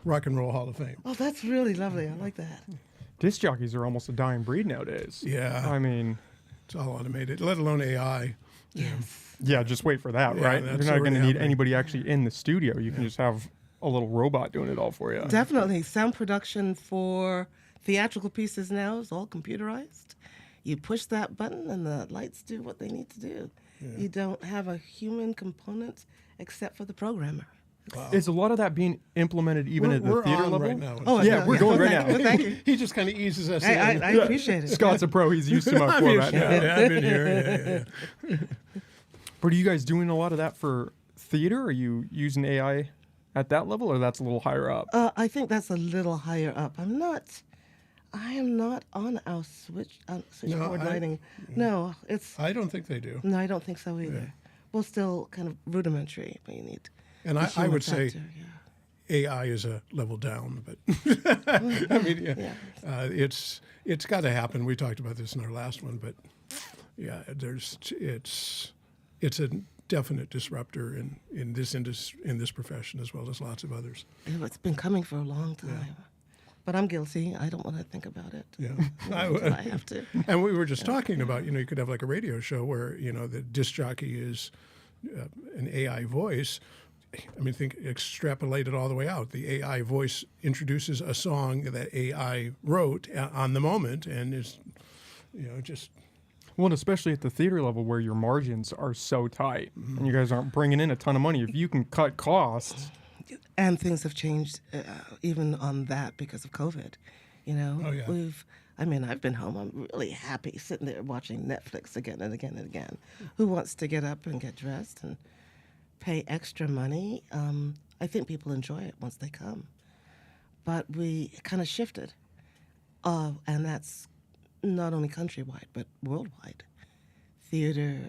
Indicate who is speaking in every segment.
Speaker 1: Rock and Roll Hall of Fame.
Speaker 2: Oh, that's really lovely. I like that.
Speaker 3: Disc jockeys are almost a dying breed nowadays.
Speaker 1: Yeah.
Speaker 3: I mean,
Speaker 1: it's all automated, let alone AI.
Speaker 2: Yes.
Speaker 3: Yeah, just wait for that,
Speaker 1: Yeah,
Speaker 3: right?
Speaker 1: that's
Speaker 3: You're not going to
Speaker 1: already
Speaker 3: need
Speaker 1: happening.
Speaker 3: anybody actually in the studio. You can just have a little robot doing it all for you.
Speaker 2: Definitely. Sound production for theatrical pieces now is all computerized. You push that button and the lights do what they need to do. You don't have a human component except for the programmer.
Speaker 3: Is a lot of that being implemented even at the
Speaker 1: We're
Speaker 3: theater
Speaker 1: on
Speaker 3: level?
Speaker 1: right now.
Speaker 2: Oh,
Speaker 3: Yeah, we're going right
Speaker 2: Well,
Speaker 3: now.
Speaker 2: thank you.
Speaker 1: He just kind of eases us
Speaker 2: I
Speaker 1: in.
Speaker 2: appreciate it.
Speaker 3: Scott's a pro. He's used to my
Speaker 1: I'm
Speaker 3: format
Speaker 1: used to
Speaker 3: now.
Speaker 1: it. I've been here. Yeah.
Speaker 3: But are you guys doing a lot of that for theater? Are you using AI at that level, or that's a little higher up?
Speaker 2: I think that's a little higher up. I am not on our switchboard lighting. No,
Speaker 1: I don't think they do.
Speaker 2: no, I don't think so either. Well, still kind of rudimentary, but you need.
Speaker 1: And
Speaker 2: the
Speaker 1: I
Speaker 2: human
Speaker 1: would say
Speaker 2: factor,
Speaker 1: AI is a level down, but I mean, it's got to happen. We talked about this in our last one, but yeah, it's a definite disruptor in this profession as well as lots of others.
Speaker 2: It's been coming for a long time. But I'm guilty. I don't want to think about it.
Speaker 1: Yeah,
Speaker 2: Until I have to.
Speaker 1: And we were just talking about, you could have like a radio show where, the disc jockey is an AI voice. I mean, extrapolate it all the way out. The AI voice introduces a song that AI wrote on the moment and is, just...
Speaker 3: Well, and especially at the theater level where your margins are so tight and you guys aren't bringing in a ton of money. If you can cut costs...
Speaker 2: And things have changed even on that because of COVID.
Speaker 1: Oh, yeah.
Speaker 2: I've been home. I'm really happy sitting there watching Netflix again and again and again. Who wants to get up and get dressed and pay extra money? I think people enjoy it once they come. But we kind of shifted. And that's not only countrywide, but worldwide. Theater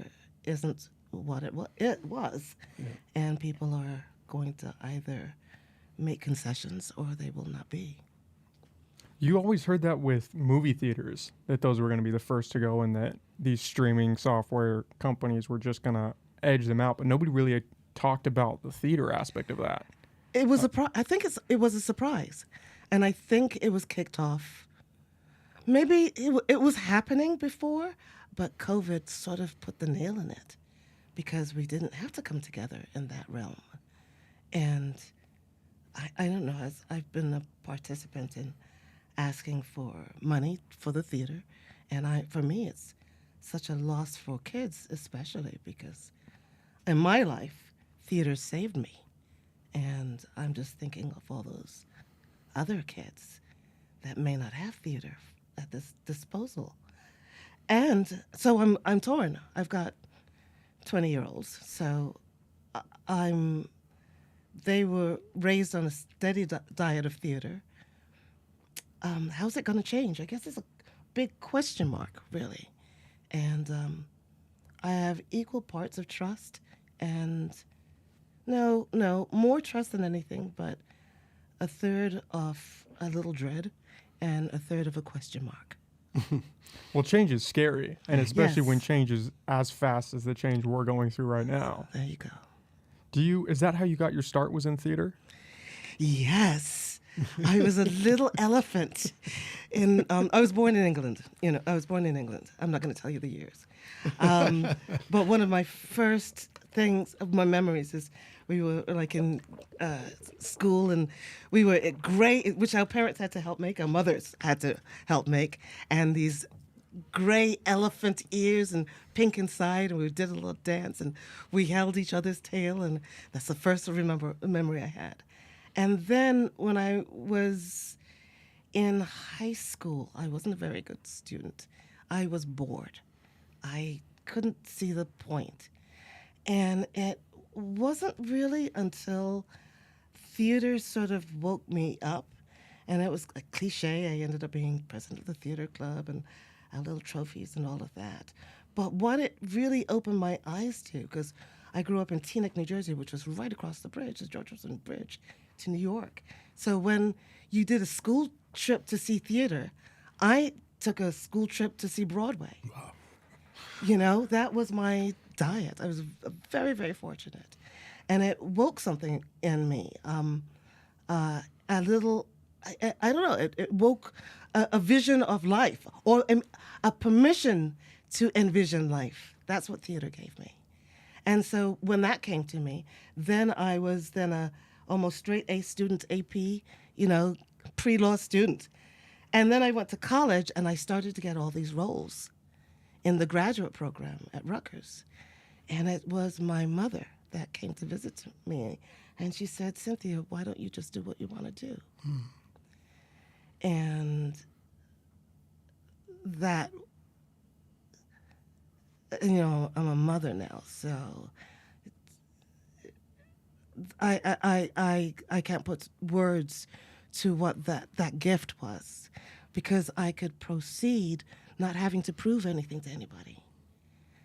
Speaker 2: isn't what it was.
Speaker 1: Yeah.
Speaker 2: And people are going to either make concessions or they will not be.
Speaker 3: You always heard that with movie theaters, that those were going to be the first to go and that these streaming software companies were just going to edge them out, but nobody really had talked about the theater aspect of that.
Speaker 2: It was I think it was a surprise. And I think it was kicked off. Maybe it was happening before, but COVID sort of put the nail in it because we didn't have to come together in that realm. And I don't know, I've been a participant in asking for money for the theater. And for me, it's such a loss for kids, especially because in my life, theater saved me. And I'm just thinking of all those other kids that may not have theater at this disposal. And so I'm torn. I've got 20-year-olds, so they were raised on a steady diet of theater. How's it going to change? I guess it's a big question mark, really. And I have equal parts of trust and more trust than anything, but a third of a little dread and a third of a question mark.
Speaker 3: Well, change is scary, and especially
Speaker 2: Yes.
Speaker 3: when change is as fast as the change we're going through right now.
Speaker 2: There you go.
Speaker 3: Is that how you got your start, was in theater?
Speaker 2: Yes. I was a little elephant. I was born in England. I'm not going to tell you the years. But one of my first my memories is we were like in school and we were at gray, which our parents had to help make, our mothers had to help make, and these gray elephant ears and pink inside, and we did a little dance and we held each other's tail, and that's the first memory I had. And then when I was in high school, I wasn't a very good student. I was bored. I couldn't see the point. And it wasn't really until theater sort of woke me up, and it was a cliche. I ended up being president of the theater club and our little trophies and all of that. But what it really opened my eyes to, because I grew up in Teaneck, New Jersey, which was right across the bridge, the George Washington Bridge, to New York. So when you did a school trip to see theater, I took a school trip to see Broadway. Wow. That was my diet. I was very, very fortunate. And it woke something in me. As a little, I don't know, it woke a vision of life, or a permission to envision life. That's what theater gave me. And so when that came to me, then I was then a almost straight A student, AP, pre-law student. And then I went to college and I started to get all these roles in the graduate program at Rutgers. And it was my mother that came to visit me. And she said, Cynthia, why don't you just do what you want to do? And that, I'm a mother now, so I can't put words to what that gift was, because I could proceed not having to prove anything to anybody,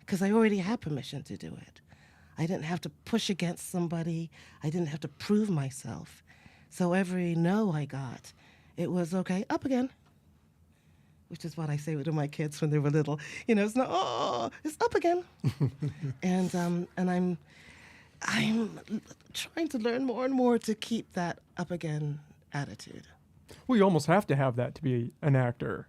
Speaker 2: because I already had permission to do it. I didn't have to push against somebody. I didn't have to prove myself. So every no I got, it was, okay, up again. Which is what I say to my kids when they were little. It's not, oh, it's up again. And I'm trying to learn more and more to keep that up again attitude.
Speaker 3: Well, you almost have to have that to be an actor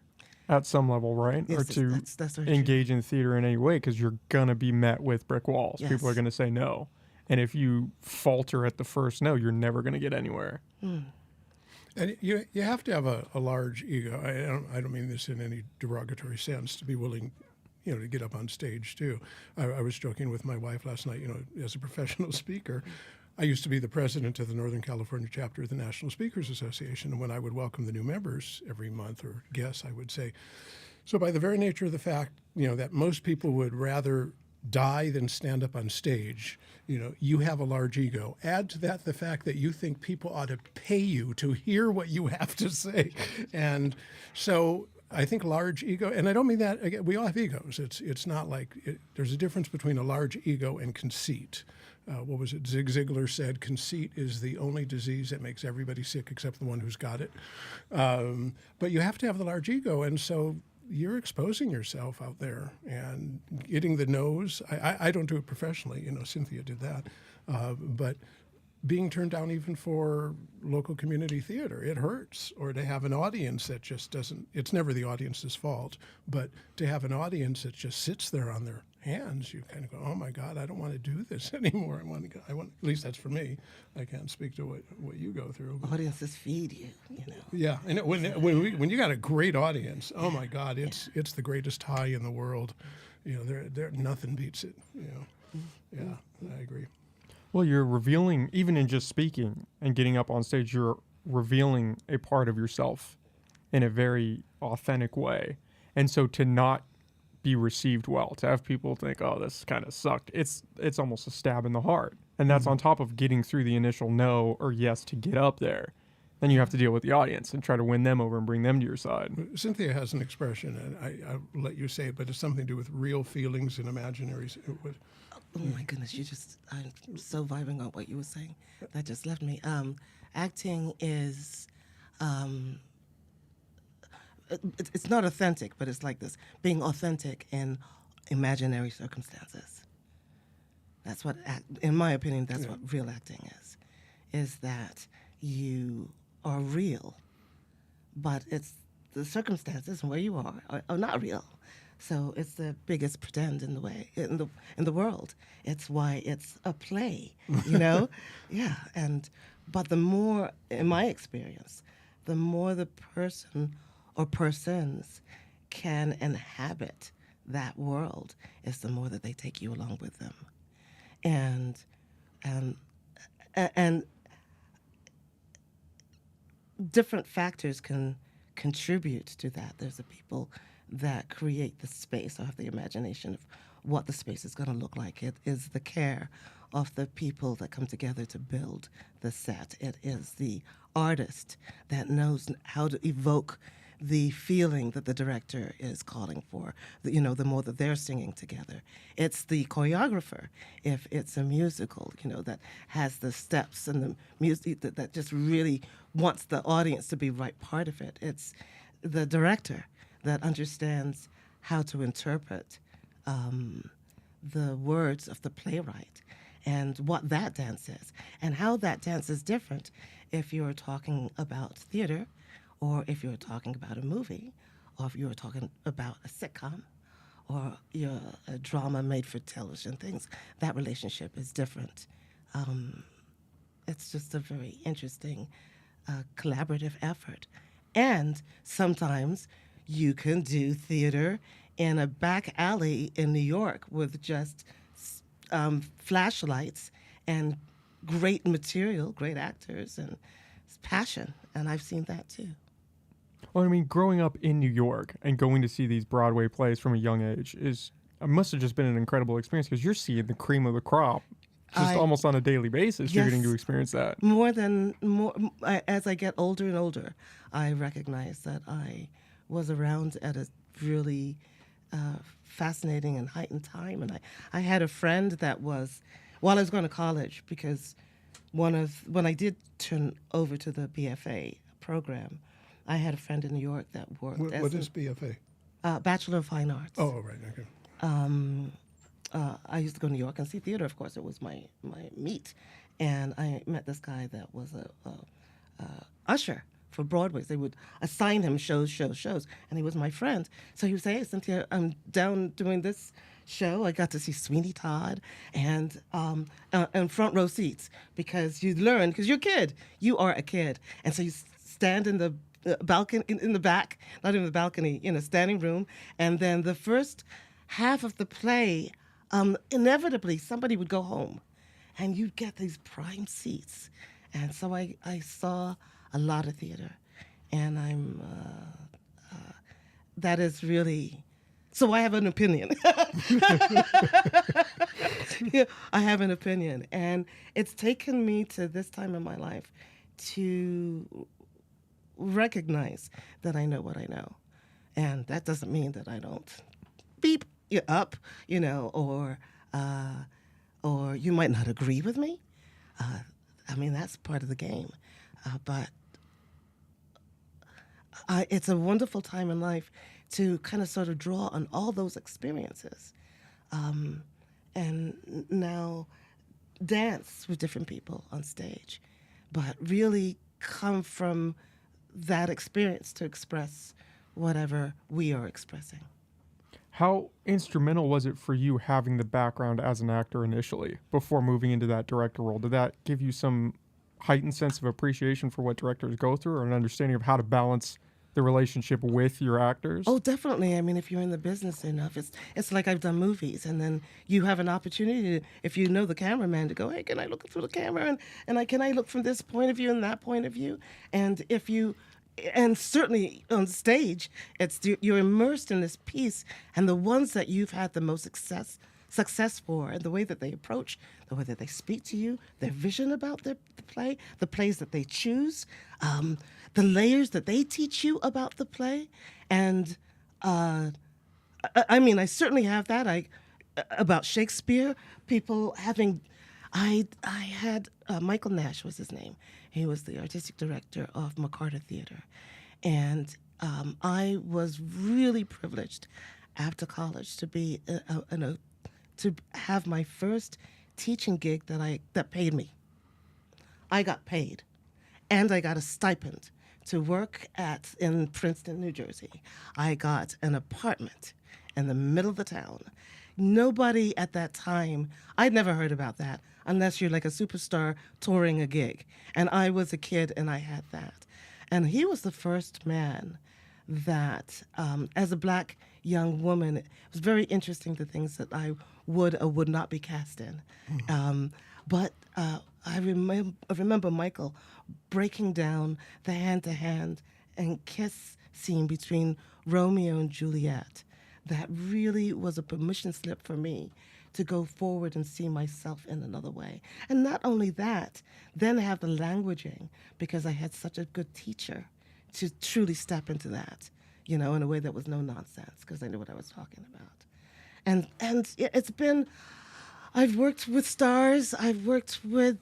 Speaker 3: at some level, right?
Speaker 2: Yes,
Speaker 3: or to
Speaker 2: that's very
Speaker 3: engage in theater in any way, because you're going to be met with brick walls.
Speaker 2: Yes.
Speaker 3: People are going to say no. And if you falter at the first no, you're never going to get anywhere.
Speaker 1: And you have to have a large ego. I don't mean this in any derogatory sense, to be willing, to get up on stage too. I was joking with my wife last night. As a professional speaker, I used to be the president of the Northern California chapter of the National Speakers Association, and when I would welcome the new members every month, or guests, I would say, so by the very nature of the fact, that most people would rather die than stand up on stage, you have a large ego. Add to that the fact that you think people ought to pay you to hear what you have to say. And so I think large ego, and I don't mean that, again, we all have egos. It's not like, there's a difference between a large ego and conceit. What was it? Zig Ziglar said, conceit is the only disease that makes everybody sick except the one who's got it. But you have to have the large ego. And so you're exposing yourself out there and getting the no's. I don't do it professionally. Cynthia did that. But being turned down even for local community theater, it hurts. Or to have an audience that just doesn't, it's never the audience's fault, but to have an audience that just sits there on their hands, you kind of go, oh my God, I don't want to do this anymore. I want, at least that's for me. I can't speak to what you go through.
Speaker 2: Audiences feed you,
Speaker 1: Yeah, and when you got a great audience, oh my God, it's the greatest high in the world. There nothing beats it. Yeah, I agree.
Speaker 3: Well, you're revealing, even in just speaking and getting up on stage, you're revealing a part of yourself in a very authentic way. And so to not be received well, to have people think, oh, this kind of sucked, it's almost a stab in the heart. And that's on top of getting through the initial no or yes to get up there. Then you have to deal with the audience and try to win them over and bring them to your side.
Speaker 1: Cynthia has an expression, and I'll let you say it, but it's something to do with real feelings and imaginaries.
Speaker 2: Oh my goodness, I'm so vibing on what you were saying. That just left me. Acting is, it's not authentic, but it's like this, being authentic in imaginary circumstances. That's what, in my opinion, that's what real acting is that you are real, but it's the circumstances and where you are not real. So it's the biggest pretend in the world. It's why it's a play, Yeah. But the more, in my experience, the more the person or persons can inhabit that world, is the more that they take you along with them, and different factors can contribute to that. There's the people that create the space or have the imagination of what the space is going to look like. It is the care of the people that come together to build the set. It is the artist that knows how to evoke the feeling that the director is calling for, the more that they're singing together. It's the choreographer, if it's a musical, that has the steps and the music that just really wants the audience to be right part of it. It's the director that understands how to interpret the words of the playwright and what that dance is. And how that dance is different if you're talking about theater, or if you're talking about a movie, or if you're talking about a sitcom, or a drama made for television, things, that relationship is different. It's just a very interesting collaborative effort. And sometimes you can do theater in a back alley in New York with just flashlights and great material, great actors, and passion. And I've seen that too.
Speaker 3: Well, I mean, growing up in New York and going to see these Broadway plays from a young age must have just been an incredible experience because you're seeing the cream of the crop just almost on a daily basis. You're getting to
Speaker 2: Yes.
Speaker 3: experience that.
Speaker 2: As I get older and older, I recognize that I was around at a really fascinating and heightened time. And I had a friend that was, while I was going to college, because when I did turn over to the BFA program, I had a friend in New York that worked
Speaker 1: What is BFA?
Speaker 2: Bachelor of Fine Arts.
Speaker 1: Oh, right. Okay.
Speaker 2: I used to go to New York and see theater. Of course, it was my meet, and I met this guy that was a usher for Broadway. They would assign him shows, and he was my friend. So he would say, "Hey, Cynthia, I'm down doing this show. I got to see Sweeney Todd and front row seats because you learn because you're a kid. You are a kid, and so you stand in the balcony in the back, not in the balcony, in a standing room, and then the first half of the play, inevitably somebody would go home, and you'd get these prime seats, and so I saw a lot of theater, and that is really. So I have an opinion. Yeah, I have an opinion, and it's taken me to this time in my life to recognize that I know what I know, and that doesn't mean that I don't beep you up, or you might not agree with me. I mean, that's part of the game, but it's a wonderful time in life to kind of sort of draw on all those experiences, and now dance with different people on stage, but really come from that experience to express whatever we are expressing.
Speaker 3: How instrumental was it for you having the background as an actor initially before moving into that director role? Did that give you some heightened sense of appreciation for what directors go through or an understanding of how to balance the relationship with your actors?
Speaker 2: Oh, definitely. I mean, if you're in the business enough, it's like I've done movies, and then you have an opportunity, if you know the cameraman, to go, hey, can I look through the camera, and can I look from this point of view and that point of view? And certainly on stage, you're immersed in this piece, and the ones that you've had the most success for, and the way that they approach, the way that they speak to you, their vision about the play, the plays that they choose, the layers that they teach you about the play, and I mean, I certainly have that. About Shakespeare, people having. I had Michael Nash was his name. He was the artistic director of McCarter Theater, and I was really privileged after college to be to have my first teaching gig that paid me. I got paid, and I got a stipend to work in Princeton, New Jersey. I got an apartment in the middle of the town. Nobody at that time, I'd never heard about that unless you're like a superstar touring a gig. And I was a kid and I had that. And he was the first man that, as a black young woman, it was very interesting the things that I would or would not be cast in. But I remember Michael breaking down the hand-to-hand and kiss scene between Romeo and Juliet. That really was a permission slip for me to go forward and see myself in another way. And not only that, then have the languaging, because I had such a good teacher to truly step into that, in a way that was no nonsense, because I knew what I was talking about. And it's been, I've worked with stars, I've worked with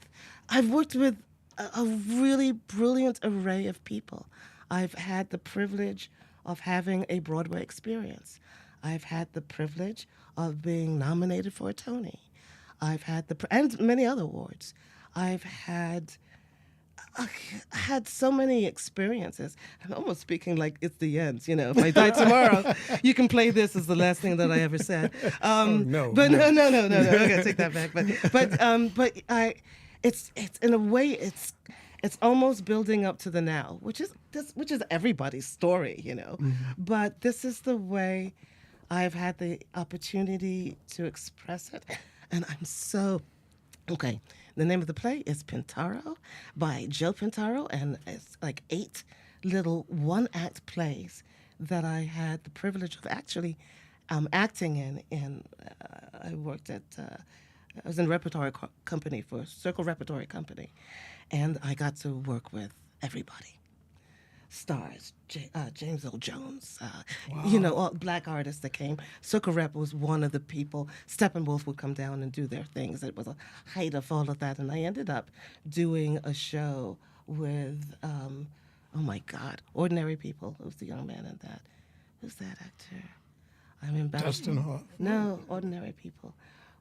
Speaker 2: a really brilliant array of people. I've had the privilege of having a Broadway experience. I've had the privilege of being nominated for a Tony. I've had and many other awards. I've had I had so many experiences. I'm almost speaking like it's the end. You know, if I die tomorrow, you can play this as the last thing that I ever said.
Speaker 1: No,
Speaker 2: But
Speaker 1: no.
Speaker 2: no. I gotta take that back. It's in a way, it's almost building up to the now, which is everybody's story, you know. But this is the way I've had the opportunity to express it, and I'm so okay. The name of the play is Pintaro by Joe Pintaro, and it's like 8 little one-act plays that I had the privilege of actually acting in. I worked at, I was in a repertory company for Circle Repertory Company, and I got to work with everybody. Stars, James Earl Jones, you know, all black artists that came. Circle Rep was one of the people. Steppenwolf would come down and do their things. It was a height of all of that. And I ended up doing a show with, oh my God, Ordinary People. Who's the young man in that? Who's that actor? I'm embarrassed.
Speaker 1: Dustin Hoff.
Speaker 2: No, Ordinary People.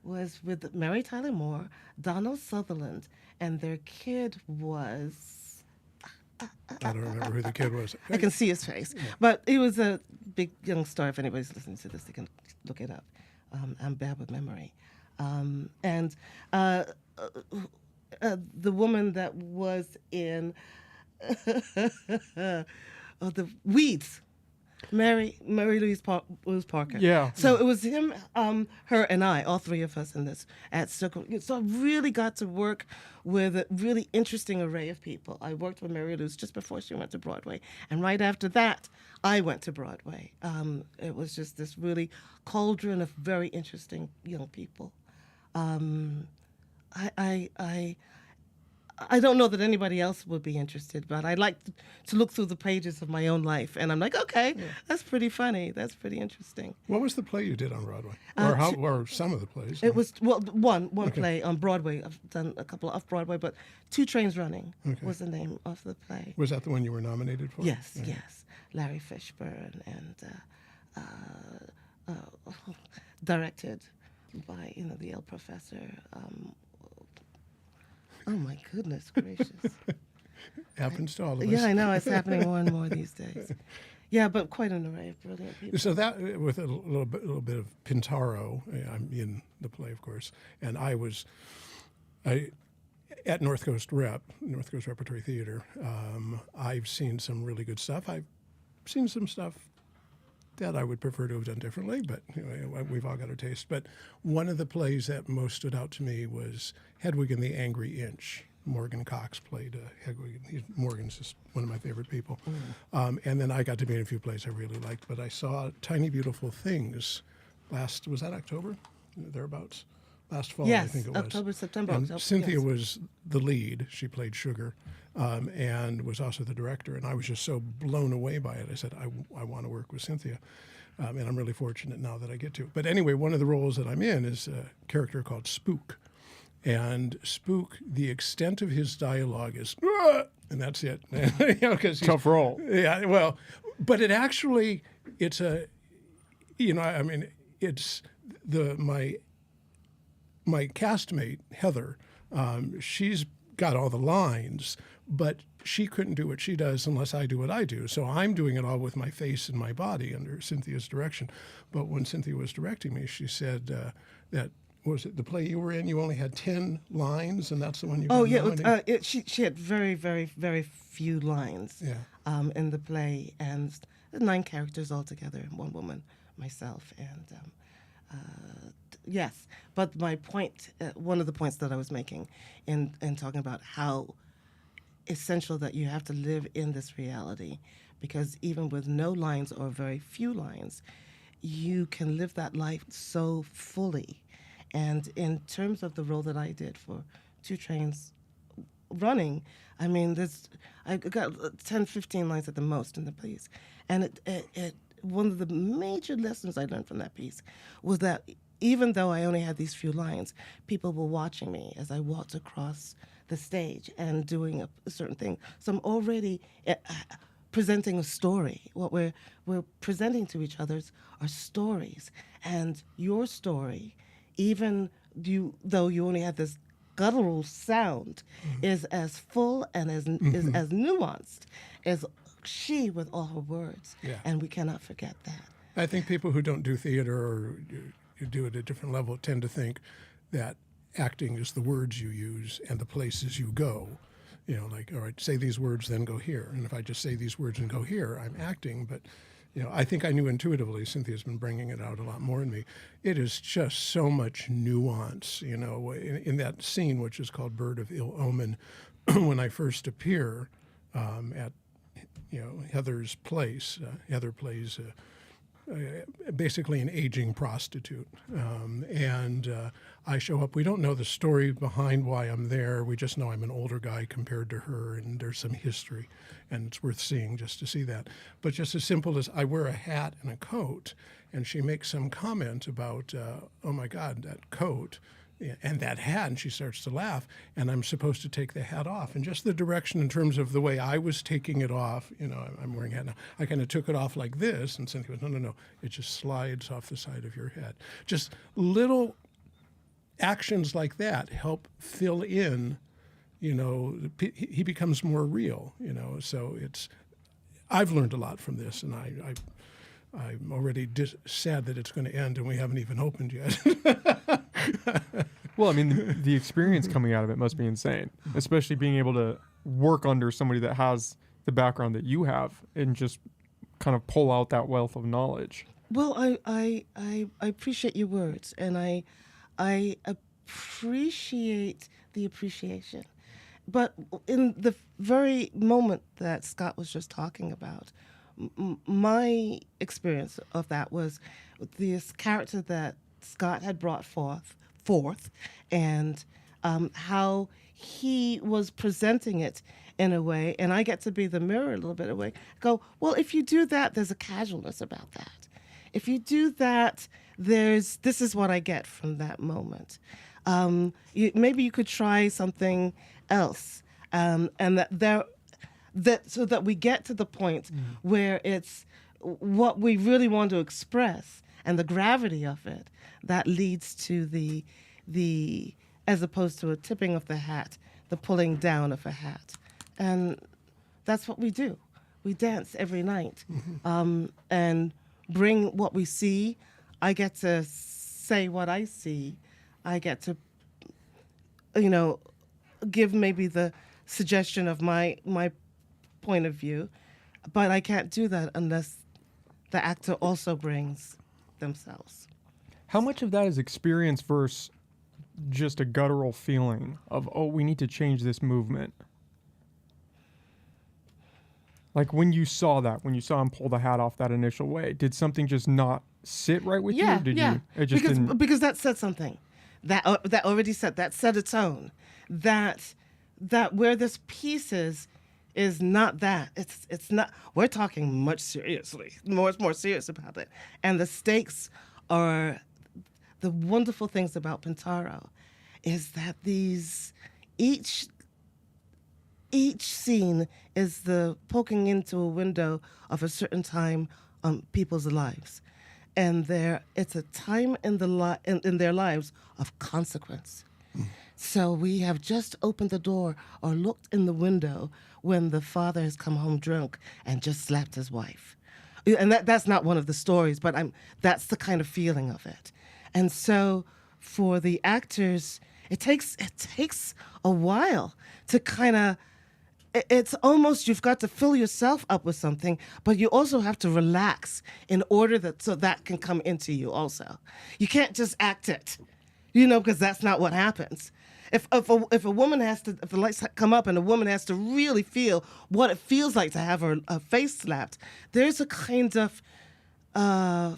Speaker 2: Was with Mary Tyler Moore, Donald Sutherland, and their kid was...
Speaker 1: I don't remember who the kid was.
Speaker 2: I can see his face. But he was a big young star. If anybody's listening to this, they can look it up. I'm bad with memory. And the woman that was in the Weeds, Mary Louise Parker.
Speaker 3: Yeah.
Speaker 2: So it was him, her, and I, all 3 of us in this at Circle. So I really got to work with a really interesting array of people. I worked with Mary Louise just before she went to Broadway, and right after that, I went to Broadway. It was just this really cauldron of very interesting young people. I don't know that anybody else would be interested, but I like to look through the pages of my own life, and I'm like, okay, that's pretty funny. That's pretty interesting.
Speaker 1: What was the play you did on Broadway? Or some of the plays?
Speaker 2: It was, well, one play on Broadway. I've done a couple off-Broadway, but Two Trains Running was the name of the play.
Speaker 1: Was that the one you were nominated for?
Speaker 2: Yes,
Speaker 1: Yeah.
Speaker 2: yes. Larry Fishburne and directed by, you know, the Yale professor. Oh my goodness gracious!
Speaker 1: Happens to all of us.
Speaker 2: Yeah, I know it's happening more and more these days. Yeah, but quite an array of brilliant people.
Speaker 1: So that, with a little bit of Pintaro, I'm in the play, of course, and I at North Coast Repertory Theater. I've seen some really good stuff. I've seen some stuff that I would prefer to have done differently, but we've all got our taste. But one of the plays that most stood out to me was Hedwig and the Angry Inch. Morgan Cox played Hedwig. Morgan's just one of my favorite people. And then I got to be in a few plays I really liked. But I saw Tiny Beautiful Things was that October? Thereabouts? Last fall,
Speaker 2: Yes,
Speaker 1: I think it was.
Speaker 2: October, September.
Speaker 1: And
Speaker 2: October,
Speaker 1: Cynthia
Speaker 2: yes.
Speaker 1: was the lead. She played Sugar and was also the director. And I was just so blown away by it. I said, I want to work with Cynthia. And I'm really fortunate now that I get to. But anyway, one of the roles that I'm in is a character called Spook. And Spook, the extent of his dialogue is, "Ah!" and that's it. You know, 'cause
Speaker 3: Tough role.
Speaker 1: Yeah, well, but it's a, I mean, it's my castmate, Heather, she's got all the lines, but she couldn't do what she does unless I do what I do. So I'm doing it all with my face and my body under Cynthia's direction. But when Cynthia was directing me, she said that, was it the play you were in, you only had 10 lines, and that's the one you got nominated?
Speaker 2: She had very, very, very few lines in the play, and 9 characters altogether, 1 woman, myself, and yes. But my point, one of the points that I was making in talking about how essential that you have to live in this reality, because even with no lines or very few lines, you can live that life so fully. And in terms of the role that I did for Two Trains Running, I mean, I got 10, 15 lines at the most in the piece. And one of the major lessons I learned from that piece was that even though I only had these few lines, people were watching me as I walked across the stage and doing a certain thing. So I'm already presenting a story. What we're presenting to each other are stories. And your story, even though you only have this guttural sound is as full and is as nuanced as she with all her words.
Speaker 1: Yeah.
Speaker 2: And we cannot forget that.
Speaker 1: I think people who don't do theater or you do it at a different level tend to think that acting is the words you use and the places you go. You know, like, all right, say these words, then go here. And if I just say these words and go here, I'm acting. But, you know, I think I knew intuitively, Cynthia's been bringing it out a lot more in me. It is just so much nuance, you know, in that scene, which is called Bird of Ill Omen, when I first appear at, you know, Heather's place. Heather plays basically an aging prostitute. And I show up. We don't know the story behind why I'm there. We just know I'm an older guy compared to her, and there's some history, and it's worth seeing just to see that. But just as simple as I wear a hat and a coat, and she makes some comment about, oh my God, that coat and that hat, and she starts to laugh, and I'm supposed to take the hat off. And just the direction in terms of the way I was taking it off, you know, I'm wearing a hat now. I kind of took it off like this, and Cynthia goes, no, it just slides off the side of your head. Just little actions like that help fill in, you know, he becomes more real, you know. So I've learned a lot from this, and I'm already sad that it's going to end and we haven't even opened yet.
Speaker 3: Well, I mean, the experience coming out of it must be insane, especially being able to work under somebody that has the background that you have and just kind of pull out that wealth of knowledge.
Speaker 2: Well, I appreciate your words, and I appreciate the appreciation. But in the very moment that Scott was just talking about, my experience of that was this character that Scott had brought forth, and how he was presenting it in a way, and I get to be the mirror a little bit away. Go, well, if you do that, there's a casualness about that. If you do that, this is what I get from that moment. Maybe you could try something else, and so that we get to the point where it's what we really want to express and the gravity of it that leads to the as opposed to a tipping of the hat, the pulling down of a hat. And that's what we do. We dance every night and bring what we see. I get to say what I see. I get to, you know, give maybe the suggestion of my point of view, but I can't do that unless the actor also brings themselves.
Speaker 3: How much of that is experience versus just a guttural feeling of, oh, we need to change this movement? Like when you saw him pull the hat off that initial way, did something just not sit right with you? Did you? It just didn't.
Speaker 2: Because that said something. That already set a tone. That where this piece is not that. It's not. We're talking much seriously, more serious about it. And the stakes are the wonderful things about Pintaro is that each scene is the poking into a window of a certain time on people's lives, and it's a time in their lives of consequence. So we have just opened the door or looked in the window when the father has come home drunk and just slapped his wife. And that's not one of the stories, but that's the kind of feeling of it. And so for the actors, it takes a while to kind of, it's almost you've got to fill yourself up with something, but you also have to relax in order so that can come into you also. You can't just act it, because that's not what happens. If a woman if the lights come up and a woman has to really feel what it feels like to have her face slapped, there's a kind of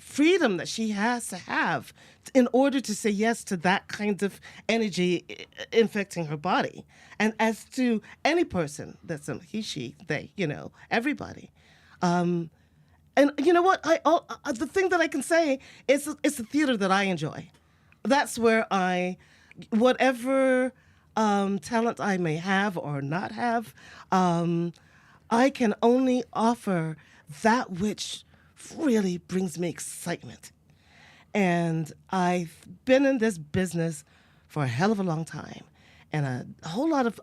Speaker 2: freedom that she has to have in order to say yes to that kind of energy infecting her body. And as to any person, that's a he, she, they, everybody. And you know what? The thing that I can say is it's the theater that I enjoy. That's where whatever talent I may have or not have, I can only offer that which really brings me excitement. And I've been in this business for a hell of a long time. and a whole lot of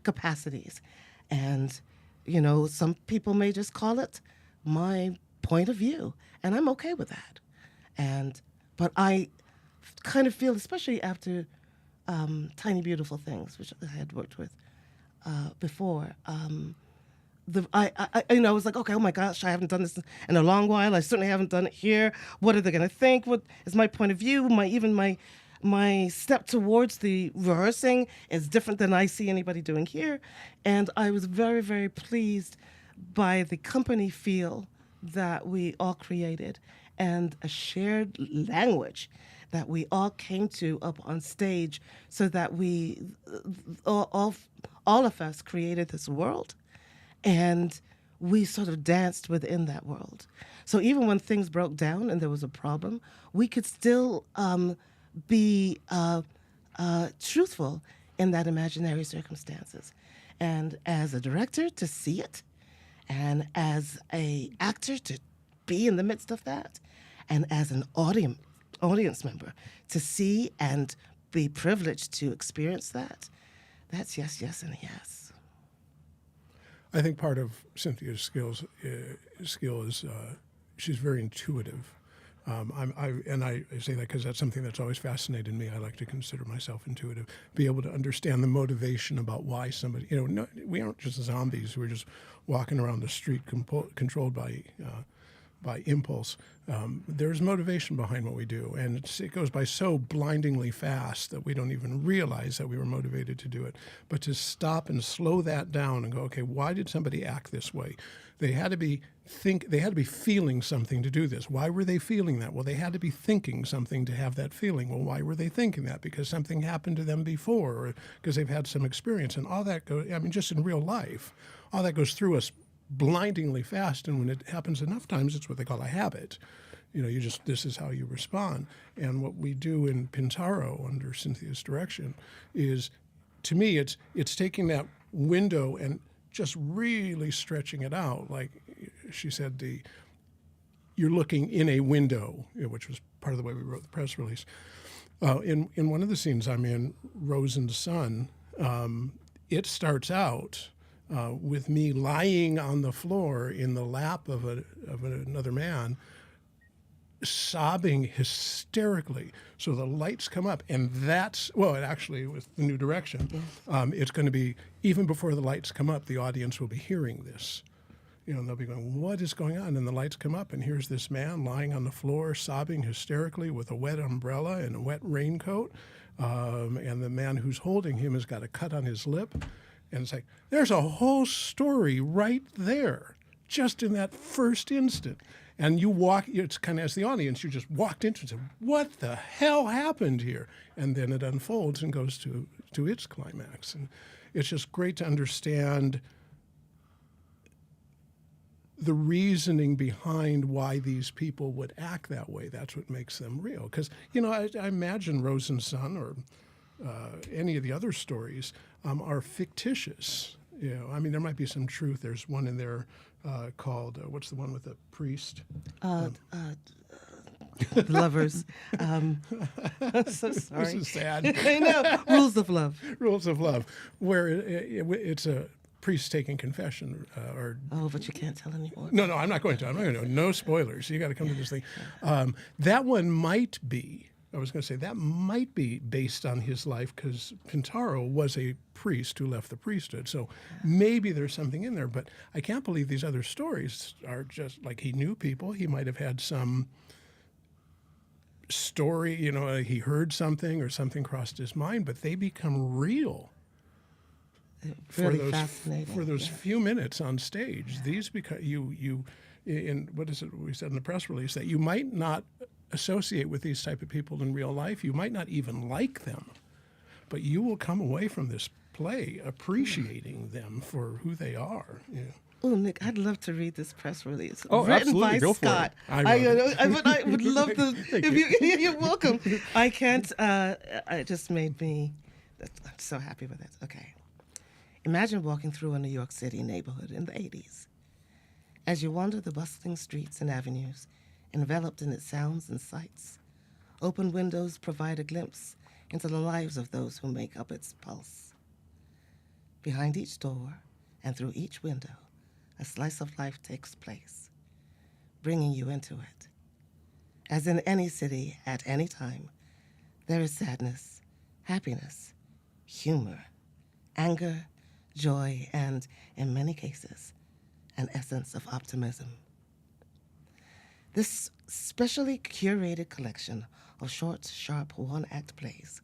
Speaker 2: capacities. And, some people may just call it my point of view, and I'm okay with that. But I kind of feel, especially after Tiny Beautiful Things, which I had worked with before, I was like, okay, oh my gosh, I haven't done this in a long while. I certainly haven't done it here. What are they going to think? What is my point of view? My step towards the rehearsing is different than I see anybody doing here. And I was very, very pleased by the company feel that we all created and a shared language that we all came to up on stage, so that we all of us created this world, and we sort of danced within that world. So even when things broke down and there was a problem, we could still be truthful in that imaginary circumstances. And as a director, to see it, and as a actor, to be in the midst of that, and as an audience member, to see and be privileged to experience that, that's yes, yes, and yes.
Speaker 1: I think part of Cynthia's skill is she's very intuitive. I say that because that's something that's always fascinated me. I like to consider myself intuitive, be able to understand the motivation about why somebody, we aren't just zombies. We're just walking around the street controlled by impulse. There's motivation behind what we do, and it goes by so blindingly fast that we don't even realize that we were motivated to do it. But to stop and slow that down and go, okay, why did somebody act this way? They had to be feeling something to do this. Why were they feeling that? Well, they had to be thinking something to have that feeling. Well, why were they thinking that? Because something happened to them before, or because they've had some experience. And all that goes, just in real life, all that goes through us blindingly fast. And when it happens enough times, it's what they call a habit. This is how you respond. And what we do in Pintaro under Cynthia's direction is, to me, it's taking that window and just really stretching it out. Like she said, you're looking in a window, which was part of the way we wrote the press release. In one of the scenes I'm in, Rose and Son, it starts out with me lying on the floor in the lap of another man, sobbing hysterically. So the lights come up, and actually with the new direction, it's going to be, even before the lights come up, the audience will be hearing this. And they'll be going, what is going on? And the lights come up, and here's this man lying on the floor, sobbing hysterically with a wet umbrella and a wet raincoat. And the man who's holding him has got a cut on his lip. And it's like, there's a whole story right there, just in that first instant. And it's kind of, as the audience, you just walked into it and said, what the hell happened here? And then it unfolds and goes to its climax. And it's just great to understand the reasoning behind why these people would act that way. That's what makes them real. Because, I imagine Rose and Son or any of the other stories are fictitious. There might be some truth. There's one in there called, what's the one with the priest?
Speaker 2: Lovers. I'm so sorry.
Speaker 1: This is sad.
Speaker 2: I know. Rules of Love.
Speaker 1: Rules of Love, where it's a priest taking confession.
Speaker 2: Oh, but you can't tell anymore.
Speaker 1: No, I'm not going to. No spoilers. You got to come to this thing. That one might be. I was going to say that might be based on his life, because Pintaro was a priest who left the priesthood. So maybe there's something in there. But I can't believe these other stories are just like, he knew people. He might have had some story, he heard something or something crossed his mind, but they become real.
Speaker 2: Really fascinating.
Speaker 1: For those few minutes on stage. These become in what is it we said in the press release, that you might not associate with these type of people in real life. You might not even like them, but you will come away from this play appreciating them for who they are. Yeah.
Speaker 2: Oh, Nick, I'd love to read this press release.
Speaker 3: Oh,
Speaker 2: written
Speaker 3: absolutely.
Speaker 2: by
Speaker 3: Go
Speaker 2: Scott.
Speaker 3: for it.
Speaker 2: I would love to. You're welcome. I can't. It just made me. I'm so happy with it. Okay. Imagine walking through a New York City neighborhood in the 80s. As you wander the bustling streets and avenues, enveloped in its sounds and sights, open windows provide a glimpse into the lives of those who make up its pulse. Behind each door and through each window, a slice of life takes place, bringing you into it. As in any city at any time, there is sadness, happiness, humor, anger, joy, and, in many cases, an essence of optimism. This specially curated collection of short, sharp, one-act plays,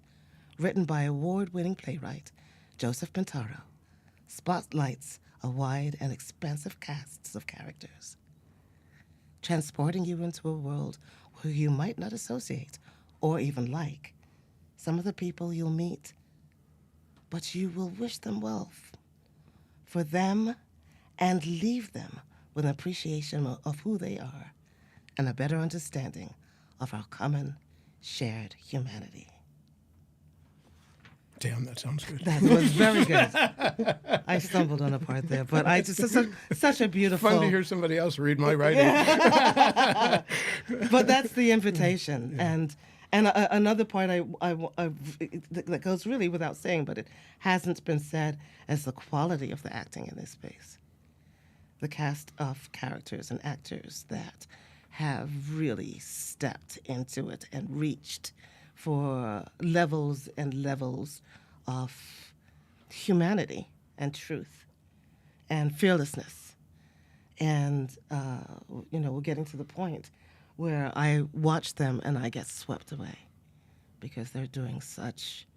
Speaker 2: written by award-winning playwright Joseph Pintaro, spotlights a wide and expansive cast of characters, transporting you into a world where you might not associate or even like some of the people you'll meet, but you will wish them well for them and leave them with an appreciation of who they are and a better understanding of our common shared humanity.
Speaker 1: Damn, that sounds good.
Speaker 2: That was very good. I stumbled on a part there, but I just such a beautiful.
Speaker 1: Fun to hear somebody else read my writing.
Speaker 2: But that's the invitation, and another part that goes really without saying, but it hasn't been said, is the quality of the acting in this space. The cast of characters and actors that have really stepped into it and reached for levels and levels of humanity and truth and fearlessness. And, we're getting to the point where I watch them and I get swept away because they're doing such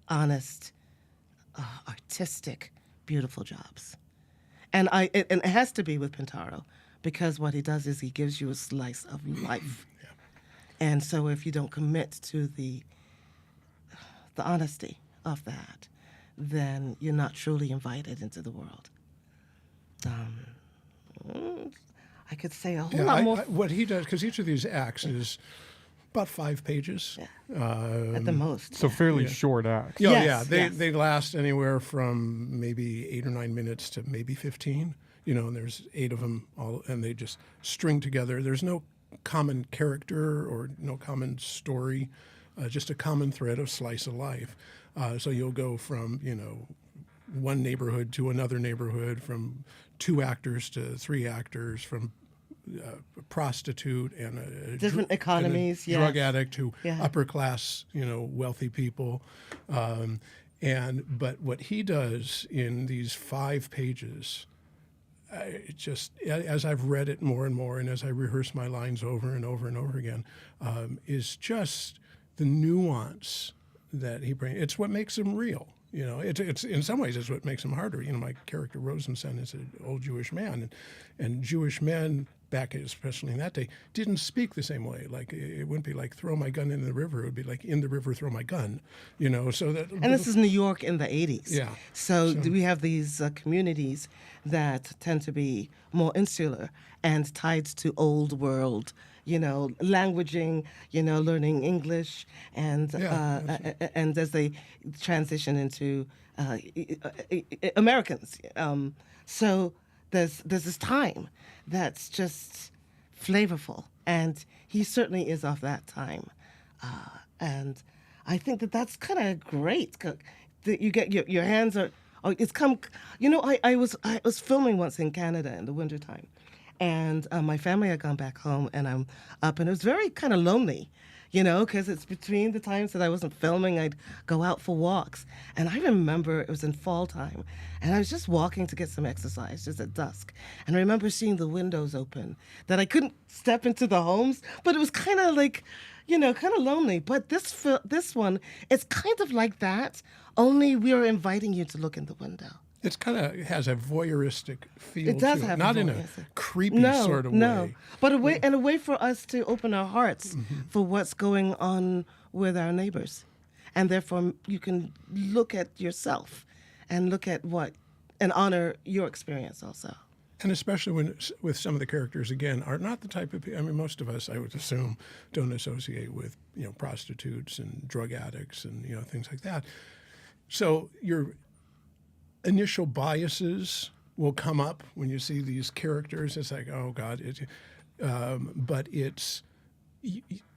Speaker 2: honest, artistic, beautiful jobs. And it has to be with Pintaro, because what he does is he gives you a slice of life. And so if you don't commit to the honesty of that, then you're not truly invited into the world. I could say a whole lot more.
Speaker 1: What he does, because each of these acts is about 5 pages.
Speaker 2: At the most.
Speaker 3: So fairly short acts.
Speaker 2: Yes,
Speaker 1: They last anywhere from maybe 8 or 9 minutes to maybe 15. And there's 8 of them all, and they just string together. There's no common character or no common story, just a common thread of slice of life. So you'll go from, one neighborhood to another neighborhood, from 2 actors to 3 actors, from a prostitute and a
Speaker 2: different economies,
Speaker 1: and a drug addict to upper class, wealthy people. But what he does in these 5 pages, it just, as I've read it more and more, and as I rehearse my lines over and over and over again, is just the nuance that he brings. It's what makes him real. It's in some ways it's what makes him harder. My character Rosenson is an old Jewish man, and Jewish men back, especially in that day, didn't speak the same way. Like, it wouldn't be like throw my gun in the river. It would be like in the river, throw my gun. So that.
Speaker 2: And this is New York in the 80s.
Speaker 1: Yeah.
Speaker 2: So we have these communities that tend to be more insular and tied to old world, languaging, learning English, and and as they transition into Americans. So there's this time that's just flavorful, and he certainly is of that time. And I think that's kind of great that you get your hands are. Oh, it's come. I was filming once in Canada in the wintertime, and my family had gone back home, and I'm up, and it was very kind of lonely, because it's between the times that I wasn't filming, I'd go out for walks. And I remember it was in fall time, and I was just walking to get some exercise just at dusk. And I remember seeing the windows open, that I couldn't step into the homes, but it was kind of like, kind of lonely. But this one, it's kind of like that, only we are inviting you to look in the window.
Speaker 1: It's kind of has a voyeuristic feel.
Speaker 2: It does
Speaker 1: to
Speaker 2: have
Speaker 1: not
Speaker 2: a
Speaker 1: in a creepy sort of way.
Speaker 2: But a way for us to open our hearts for what's going on with our neighbors, and therefore you can look at yourself and look at and honor your experience also.
Speaker 1: And especially with some of the characters, again, are not the type of people. I mean, most of us, I would assume, don't associate with prostitutes and drug addicts and things like that. So your initial biases will come up when you see these characters. It's like, oh God, but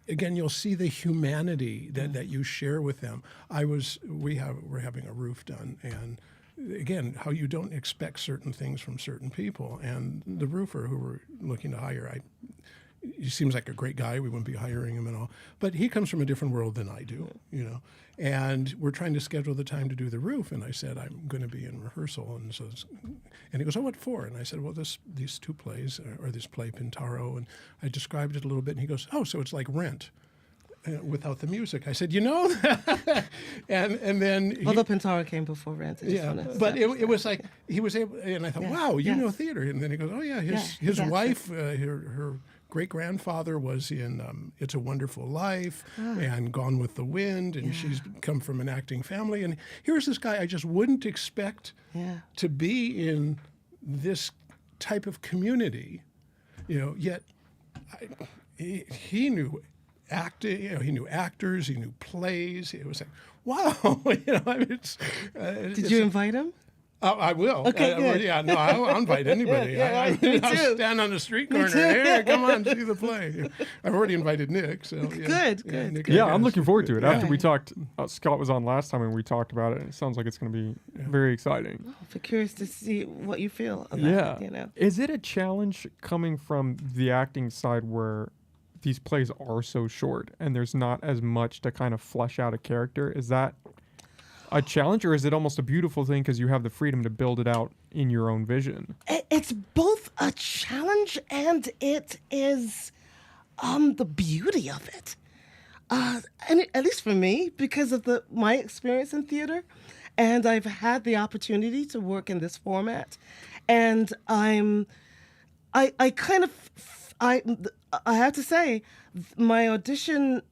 Speaker 1: again, you'll see the humanity that you share with them. We're having a roof done, and again, how you don't expect certain things from certain people. And the roofer who we're looking to hire, he seems like a great guy. We wouldn't be hiring him and all, but he comes from a different world than I do, you know. And we're trying to schedule the time to do the roof, and I said I'm going to be in rehearsal, and and he goes, "Oh, what for?" And I said, "Well, these two plays, or this play Pintaro," and I described it a little bit, and he goes, "Oh, so it's like Rent." Without the music, I said, you know, and then
Speaker 2: although Pintaro came before Rent,
Speaker 1: but it was like he was able, and I thought, wow, you know theater, and then he goes, oh yeah, his wife, her great grandfather was in It's a Wonderful Life and Gone with the Wind, and she's come from an acting family, and here's this guy I just wouldn't expect to be in this type of community, you know, yet he knew acting, you know, he knew actors, he knew plays. It was like, wow, you know. I mean,
Speaker 2: Did you invite him?
Speaker 1: I will.
Speaker 2: Okay, good.
Speaker 1: Yeah, no, I'll invite anybody.
Speaker 2: Me
Speaker 1: I'll
Speaker 2: too.
Speaker 1: stand on the street corner. Here, come on, see the play. I've already invited Nick. So
Speaker 2: Good.
Speaker 1: Nick,
Speaker 3: Yeah,
Speaker 1: I
Speaker 3: I'm
Speaker 1: guess.
Speaker 3: looking forward to it.
Speaker 1: Yeah.
Speaker 3: After we talked, Scott was on last time and we talked about it. And it sounds like it's going to be very exciting.
Speaker 2: I'm curious to see what you feel about
Speaker 3: Yeah.
Speaker 2: it, you know.
Speaker 3: Is it a challenge coming from the acting side where these plays are so short and there's not as much to kind of flesh out a character? Is that a challenge, or is it almost a beautiful thing because you have the freedom to build it out in your own vision?
Speaker 2: It's both a challenge and it is the beauty of it. And at least for me, because of my experience in theater, and I've had the opportunity to work in this format, and I have to say, my audition,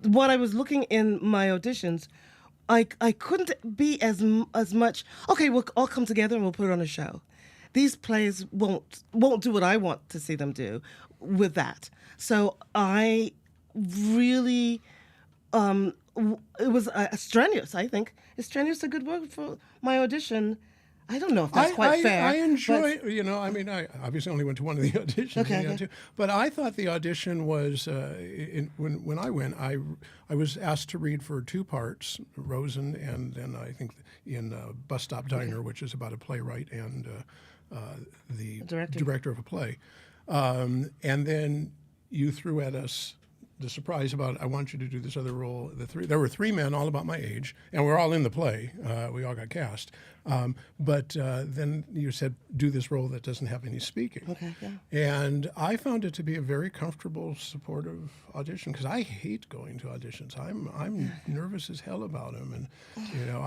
Speaker 2: what I was looking in my auditions, I couldn't be as much, okay, we'll all come together and we'll put on a show. These plays won't do what I want to see them do with that. So I really, it was strenuous, I think. Is strenuous a good word for my audition? I don't know if that's quite fair.
Speaker 1: I enjoy, you know, I mean, I obviously only went to one of the auditions.
Speaker 2: Okay,
Speaker 1: you know,
Speaker 2: okay.
Speaker 1: too, but I thought the audition was, when I went, I was asked to read for 2 parts, Rosen, and then I think in Bus Stop Diner, which is about a playwright and the director of a play. And then you threw at us the surprise about, I want you to do this other role. There were 3 men all about my age, and we're all in the play. We all got cast. But then you said, do this role that doesn't have any speaking.
Speaker 2: Okay, yeah.
Speaker 1: And I found it to be a very comfortable, supportive audition, because I hate going to auditions. I'm nervous as hell about them. And, you know,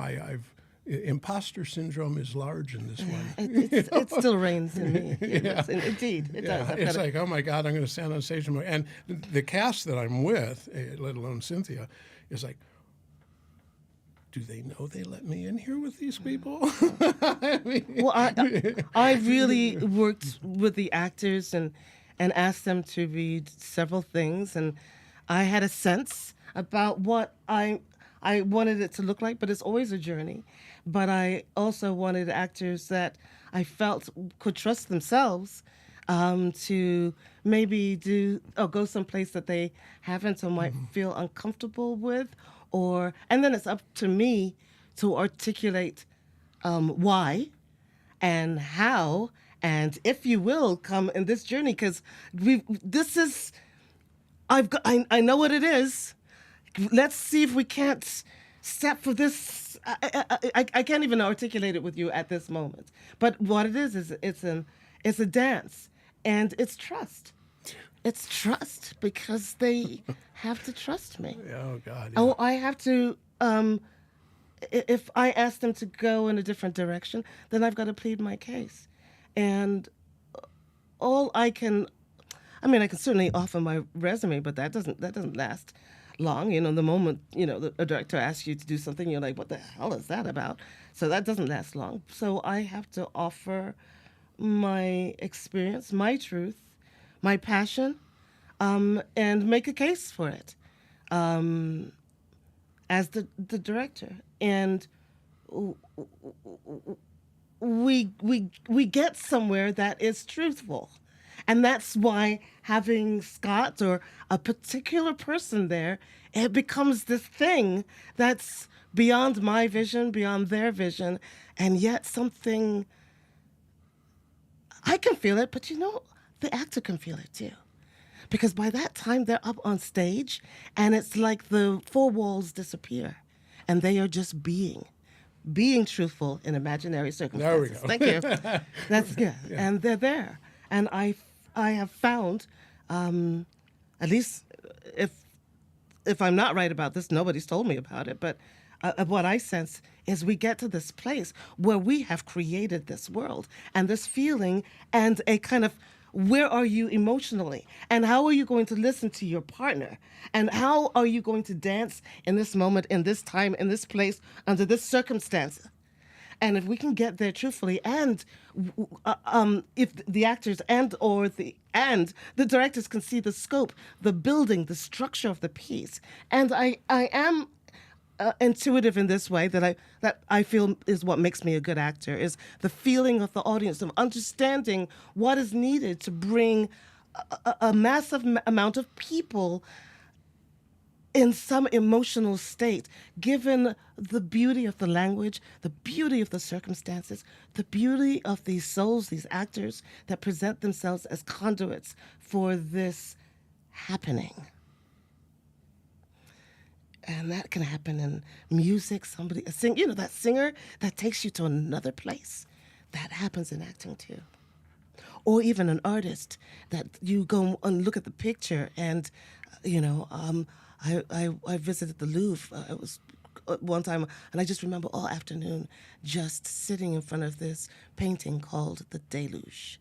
Speaker 1: imposter syndrome is large in this one.
Speaker 2: It still reigns in me.
Speaker 1: Yeah.
Speaker 2: Indeed, it does.
Speaker 1: It's like, oh my God, I'm going to stand on stage. And the cast that I'm with, let alone Cynthia, is like, do they know they let me in here with these people? I mean,
Speaker 2: Well, I really worked with the actors and asked them to read several things, and I had a sense about what I wanted it to look like, but it's always a journey. But I also wanted actors that I felt could trust themselves to maybe go someplace that they haven't or might feel uncomfortable with, and then it's up to me to articulate why and how, and if you will come in this journey, because I know what it is. Let's see if we can't step for this. I can't even articulate it with you at this moment. But what it is it's a dance, and it's trust. It's trust because they have to trust me.
Speaker 1: oh God.
Speaker 2: Oh, I have to. If I ask them to go in a different direction, then I've got to plead my case, and I can certainly offer my resume, but that doesn't last long. You know, the moment a director asks you to do something, you're like, what the hell is that about? So that doesn't last long. So I have to offer my experience, my truth, my passion, and make a case for it as the director. And we get somewhere that is truthful. And that's why having Scott or a particular person there, it becomes this thing that's beyond my vision, beyond their vision, and yet something I can feel it, but the actor can feel it too. Because by that time they're up on stage and it's like the four walls disappear and they are just being truthful in imaginary circumstances.
Speaker 1: There we go.
Speaker 2: Thank you. That's yeah. And they're there. And I have found, at least if I'm not right about this, nobody's told me about it, but what I sense is we get to this place where we have created this world and this feeling and a kind of where are you emotionally and how are you going to listen to your partner and how are you going to dance in this moment, in this time, in this place, under this circumstance. And if we can get there truthfully, and if the actors and the directors can see the scope, the building, the structure of the piece, and I am intuitive in this way that I feel is what makes me a good actor, is the feeling of the audience, of understanding what is needed to bring a massive amount of people in some emotional state, given the beauty of the language, the beauty of the circumstances, the beauty of these souls, these actors that present themselves as conduits for this happening. And that can happen in music, that singer that takes you to another place. That happens in acting too. Or even an artist that you go and look at the picture and, I visited the Louvre. It was one time, and I just remember all afternoon just sitting in front of this painting called The Deluge.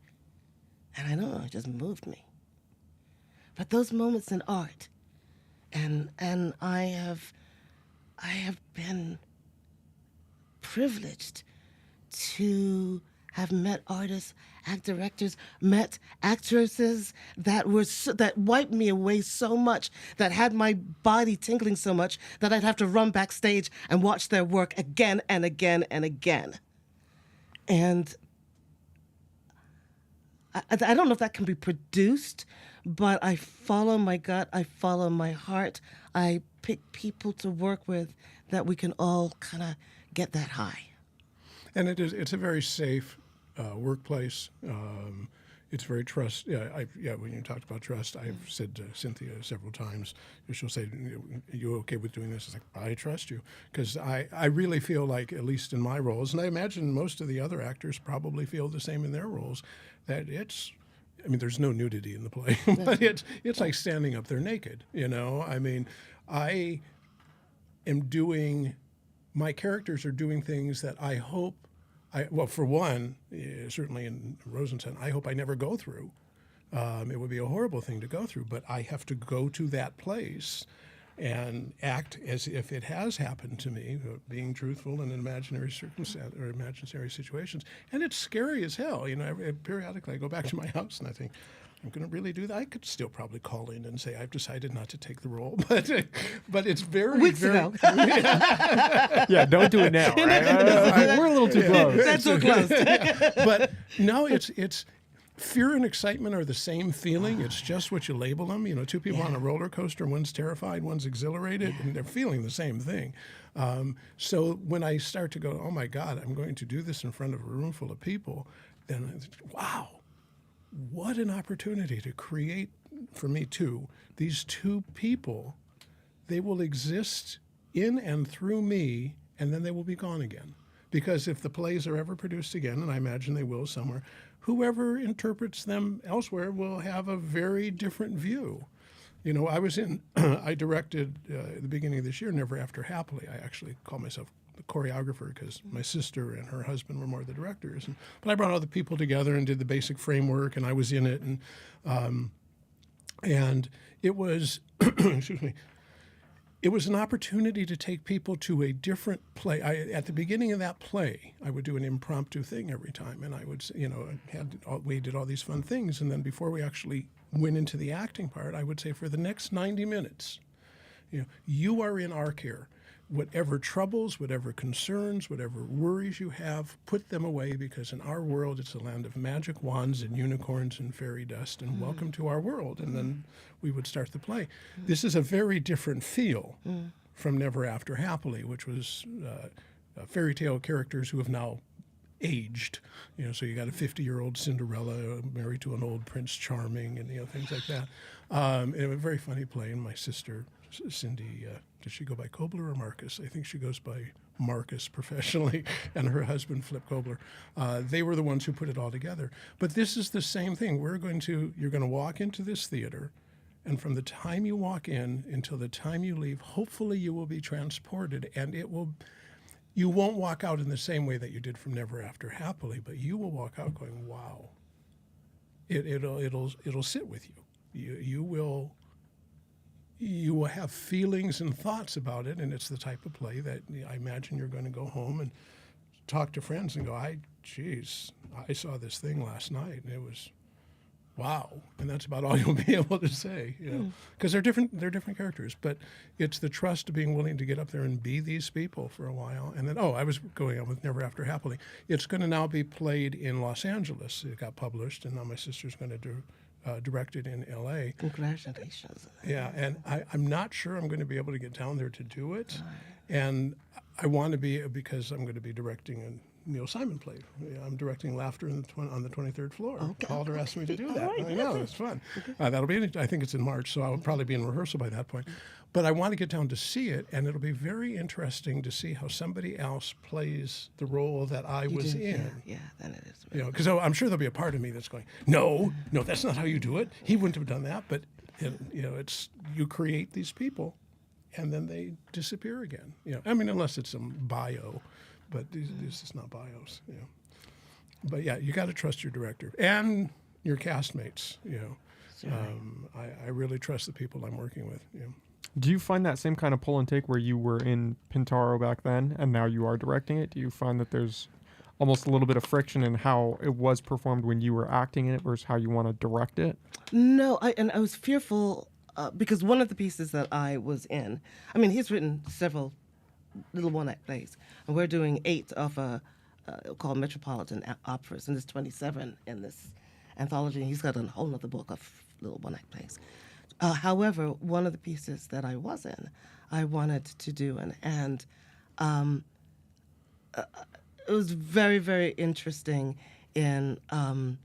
Speaker 2: And I don't know, it just moved me. But those moments in art, and I have been privileged to have met artists, directors, met actresses that wiped me away so much, that had my body tingling so much that I'd have to run backstage and watch their work again and again and again. And I don't know if that can be produced, but I follow my gut, I follow my heart. I pick people to work with that we can all kind of get that high.
Speaker 1: And it's a very safe workplace. It's very trust. When you talked about trust, I've said to Cynthia several times, she'll say, "Are you okay with doing this?" It's like, I trust you. Because I really feel like, at least in my roles, and I imagine most of the other actors probably feel the same in their roles, that there's no nudity in the play, but it's like standing up there naked, my characters are doing things that I hope, for one, certainly in Rosenstein, I hope I never go through. It would be a horrible thing to go through, but I have to go to that place and act as if it has happened to me, being truthful in an imaginary circumstance or imaginary situations. And it's scary as hell. Periodically I go back to my house and I think, I'm going to really do that. I could still probably call in and say I've decided not to take the role, but it's very
Speaker 2: weeks ago.
Speaker 3: Yeah, don't do it now. Right? We're a little too close.
Speaker 2: That's so close.
Speaker 1: But no, it's fear and excitement are the same feeling. It's just what you label them. Two people on a roller coaster. One's terrified, one's exhilarated, and they're feeling the same thing. So when I start to go, oh my God, I'm going to do this in front of a room full of people, then I think, wow. What an opportunity to create, for me too, these two people. They will exist in and through me, and then they will be gone again. Because if the plays are ever produced again, and I imagine they will somewhere, whoever interprets them elsewhere will have a very different view. I directed at the beginning of this year, Never After Happily. I actually call myself the choreographer because my sister and her husband were more the directors. But I brought other people together and did the basic framework, and I was in it. And it was, excuse me, it was an opportunity to take people to a different play. At the beginning of that play, I would do an impromptu thing every time, and I would, we did all these fun things, and then before we actually went into the acting part, I would say, for the next 90 minutes, you are in our care. whatever troubles, whatever concerns, whatever worries you have, put them away, because in our world it's a land of magic wands and unicorns and fairy dust, and welcome to our world. And then we would start the play. This is a very different feel from Never After Happily, which was fairy tale characters who have now aged. So you got a 50-year-old Cinderella married to an old Prince Charming, and things like that. And it was a very funny play. And my sister Cindy, does she go by Kobler or Marcus? I think she goes by Marcus professionally, and her husband Flip Kobler. They were the ones who put it all together. But this is the same thing. You're going to walk into this theater, and from the time you walk in until the time you leave, hopefully you will be transported, and you won't walk out in the same way that you did from Never After Happily, but you will walk out going, wow. It'll sit with you. You will have feelings and thoughts about it, and it's the type of play that I imagine you're going to go home and talk to friends and go, I saw this thing last night, and it was wow. And that's about all you'll be able to say, because they're different characters. But it's the trust of being willing to get up there and be these people for a while. And then, I was going on with Never After Happily. It's going to now be played in Los Angeles. It got published, and now my sister's going to direct it in L.A.
Speaker 2: Congratulations.
Speaker 1: Yeah, and I'm not sure I'm going to be able to get down there to do it. And I want to be, because I'm going to be directing a Neil Simon play. I'm directing Laughter on the 23rd Floor.
Speaker 2: Okay.
Speaker 1: Calder asked me to do that.
Speaker 2: Right.
Speaker 1: I know, it's fun. That'll be, I think it's in March, so I'll probably be in rehearsal by that point. But I want to get down to see it, and it'll be very interesting to see how somebody else plays the role that I was in.
Speaker 2: Yeah, then it is.
Speaker 1: Because I'm sure there'll be a part of me that's going, no, that's not how you do it. He wouldn't have done that. But it's you create these people, and then they disappear again. Unless it's some bio, but this is not bios. But yeah, you got to trust your director and your castmates. I really trust the people I'm working with.
Speaker 3: Do you find that same kind of pull and take where you were in Pintaro back then and now you are directing it? Do you find that there's almost a little bit of friction in how it was performed when you were acting in it versus how you want to direct it?
Speaker 2: No, I was fearful because one of the pieces that I was in, he's written several little one-act plays, and we're doing 8 of a called Metropolitan Operas, and there's 27 in this anthology, and he's got a whole other book of little one-act plays. However, one of the pieces that I was in, I wanted to do, and it was very, very interesting. Cynthia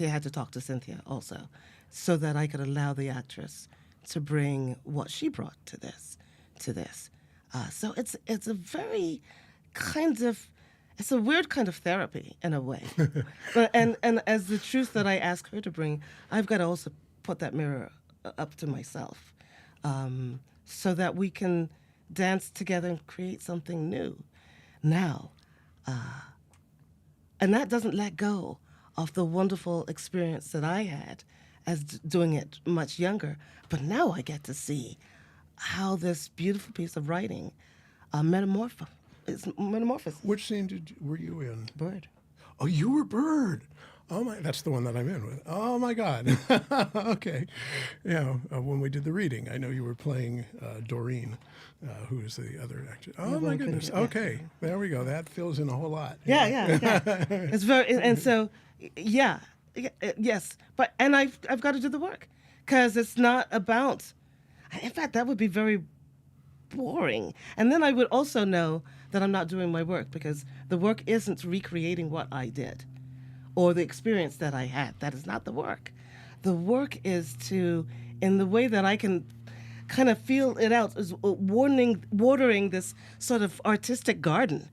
Speaker 2: had to talk to Cynthia also, so that I could allow the actress to bring what she brought to this. So it's a very it's a weird kind of therapy in a way. and as the truth that I ask her to bring, I've got to also put that mirror up to myself, so that we can dance together and create something new. Now, and that doesn't let go of the wonderful experience that I had as doing it much younger. But now I get to see how this beautiful piece of writing metamorphoses.
Speaker 1: Which scene were you in?
Speaker 2: Bird.
Speaker 1: Oh, you were Bird. Oh my, that's the one that I'm in with. Oh my God. Okay. When we did the reading, I know you were playing Doreen, who is the other actress. Oh my goodness. Okay. There we go. That fills in a whole lot.
Speaker 2: Yeah. It's very, and so, yes. But, and I've got to do the work, because it's not about, in fact, that would be very boring. And then I would also know that I'm not doing my work, because the work isn't recreating what I did or the experience that I had. That is not the work. The work is in the way that I can kind of feel it out, is watering this sort of artistic garden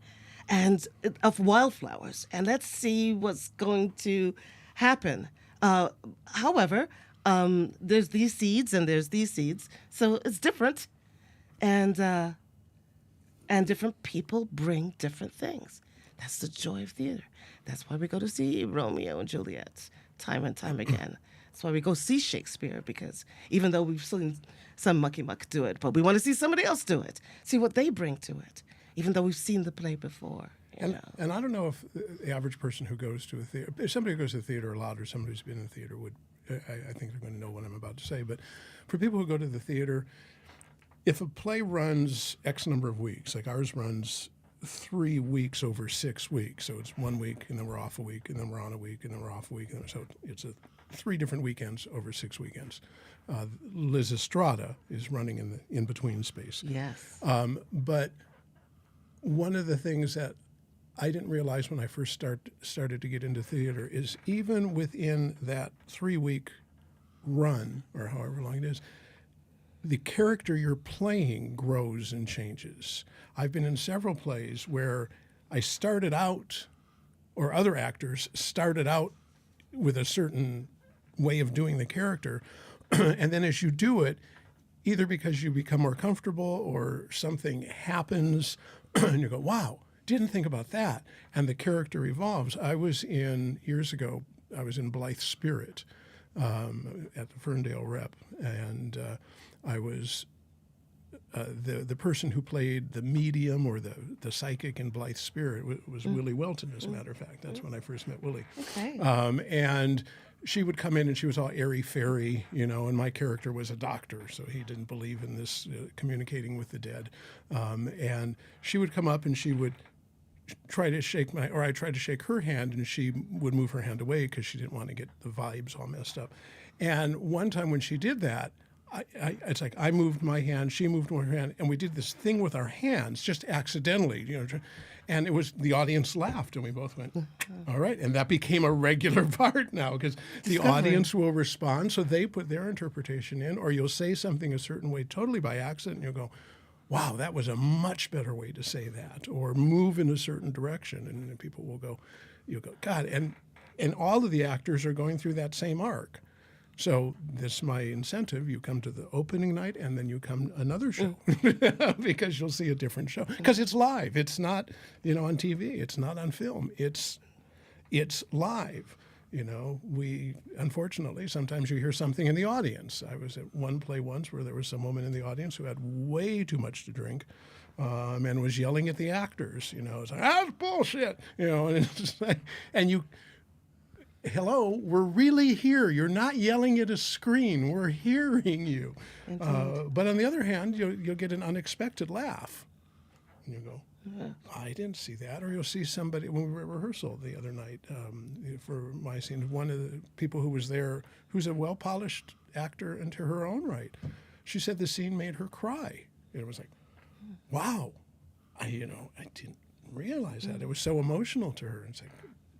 Speaker 2: and of wildflowers. And let's see what's going to happen. However, there's these seeds and there's these seeds. So it's different. And different people bring different things. That's the joy of theater. That's why we go to see Romeo and Juliet time and time again. That's why we go see Shakespeare, because even though we've seen some mucky muck do it, but we want to see somebody else do it, see what they bring to it, even though we've seen the play before.
Speaker 1: And I don't know if the average person who goes to a theater, if somebody who goes to the theater a lot, or somebody who's been in the theater would, I think they're going to know what I'm about to say, but for people who go to the theater, if a play runs X number of weeks, like ours runs 3 weeks over 6 weeks, so it's 1 week and then we're off a week and then we're on a week and then we're off a week, and so it's 3 different weekends over 6 weekends. Liz Estrada is running in the in between space.
Speaker 2: Yes.
Speaker 1: But one of the things that I didn't realize when I first started to get into theater is even within that 3-week run, or however long it is, the character you're playing grows and changes. I've been in several plays where I started out, or other actors started out with a certain way of doing the character, and then as you do it, either because you become more comfortable or something happens, and you go, wow, didn't think about that, and the character evolves. Years ago, I was in Blythe Spirit at the Ferndale Rep, and I was the person who played the medium or the psychic in Blythe Spirit was Willie Welton, as a matter of fact. That's when I first met Willie.
Speaker 2: Okay.
Speaker 1: And she would come in and she was all airy-fairy, and my character was a doctor, so he didn't believe in this communicating with the dead. And she would come up and she would try to shake I tried to shake her hand, and she would move her hand away because she didn't want to get the vibes all messed up. And one time when she did that, it's like I moved my hand, she moved her hand, and we did this thing with our hands just accidentally, and it was the audience laughed, and we both went, all right, and that became a regular part now because the audience will respond, so they put their interpretation in, or you'll say something a certain way totally by accident, and you'll go, wow, that was a much better way to say that, or move in a certain direction, and then people will go, you'll go, God, and all of the actors are going through that same arc. So this is my incentive. You come to the opening night and then you come another show because you'll see a different show. Because it's live. It's not, on TV. It's not on film. It's live. We, unfortunately, sometimes you hear something in the audience. I was at one play once where there was some woman in the audience who had way too much to drink and was yelling at the actors. It's like, that's bullshit. And it's just like, and you... Hello, we're really here. You're not yelling at a screen. We're hearing you. But on the other hand, you'll get an unexpected laugh. And you go, I didn't see that. Or you'll see somebody, when we were at rehearsal the other night for my scene, one of the people who was there, who's a well-polished actor into her own right, she said the scene made her cry. And it was like, wow, I didn't realize that. It was so emotional to her. It's like,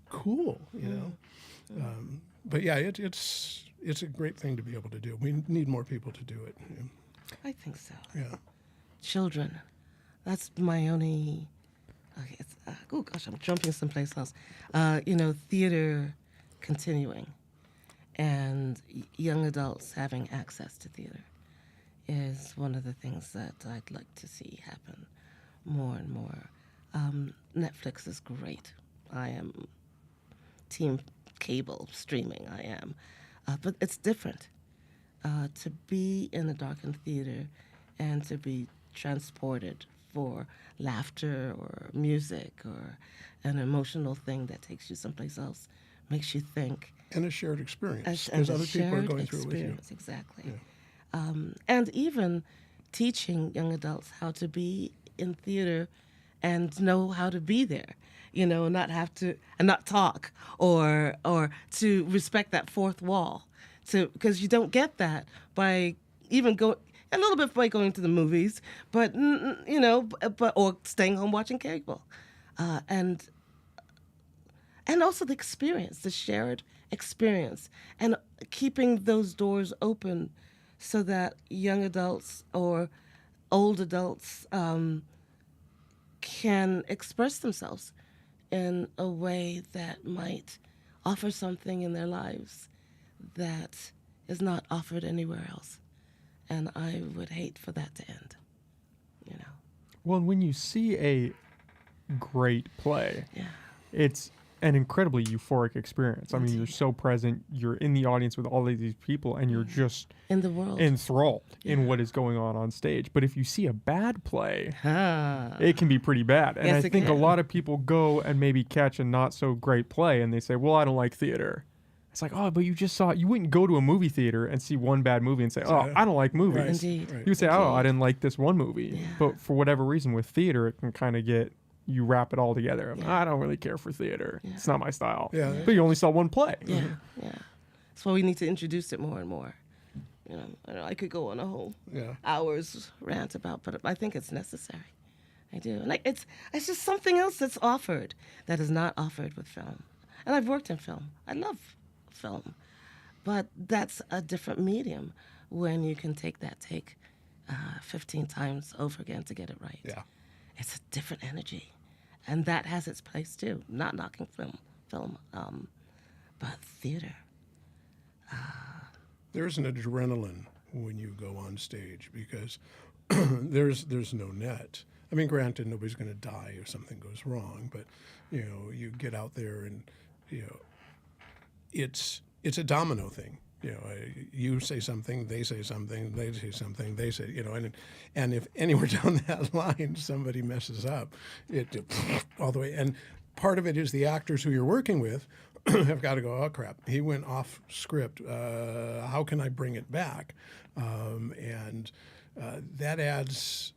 Speaker 1: cool, but yeah, it's a great thing to be able to do. We need more people to do it.
Speaker 2: I think so.
Speaker 1: Yeah.
Speaker 2: Children, that's my only. Okay, oh gosh, I'm jumping someplace else. Theater continuing, and young adults having access to theater is one of the things that I'd like to see happen more and more. Netflix is great. I am team cable streaming, I am. But it's different. To be in a darkened theater and to be transported for laughter or music or an emotional thing that takes you someplace else, makes you think.
Speaker 1: And a shared experience. Because other people are going through it with you.
Speaker 2: Exactly.
Speaker 1: Yeah.
Speaker 2: And even teaching young adults how to be in theater and know how to be there. Not have to, and not talk, or to respect that fourth wall, because you don't get that by even going a little bit by going to the movies, but or staying home watching cable, and also the experience, the shared experience, and keeping those doors open so that young adults or old adults can express themselves in a way that might offer something in their lives that is not offered anywhere else. And I would hate for that to end,
Speaker 3: Well, and when you see a great play,
Speaker 2: Yeah.
Speaker 3: it's an incredibly euphoric experience. I mean, you're so present, you're in the audience with all of these people, and you're just
Speaker 2: In the world.
Speaker 3: enthralled in what is going on stage. But if you see a bad play,
Speaker 2: Ah.
Speaker 3: it can be pretty bad. And
Speaker 2: Yes,
Speaker 3: I
Speaker 2: it
Speaker 3: think a
Speaker 2: can.
Speaker 3: lot of people go and maybe catch a not so great play, and they say, well, I don't like theater. It's like, oh, but you just saw. You wouldn't go to a movie theater and see one bad movie and say, oh, I don't like movies.
Speaker 1: Right.
Speaker 2: Indeed.
Speaker 1: Right.
Speaker 3: You would say, oh, I
Speaker 2: Indeed.
Speaker 3: didn't like this one movie.
Speaker 2: Yeah.
Speaker 3: But for whatever reason, with theater, it can kind of get you wrap it all together.
Speaker 2: Yeah.
Speaker 3: I don't really care for theater.
Speaker 2: Yeah.
Speaker 3: It's not my style.
Speaker 1: Yeah.
Speaker 3: But you only saw one play.
Speaker 2: Yeah, yeah. That's why we need to introduce it more and more. I know I could go on a whole
Speaker 1: Yeah.
Speaker 2: hours rant about, but I think it's necessary. I do, and it's just something else that's offered that is not offered with film. And I've worked in film. I love film, but that's a different medium when you can take 15 times over again to get it right.
Speaker 1: Yeah.
Speaker 2: It's a different energy, and that has its place too. Not knocking film, but theater.
Speaker 1: There's an adrenaline when you go on stage because there's no net. I mean, granted, nobody's going to die if something goes wrong, but you get out there and it's a domino thing. You say something, they say something, they say something, they say, and if anywhere down that line somebody messes up, it all the way. And part of it is the actors who you're working with have got to go, oh crap, he went off script. How can I bring it back? And that adds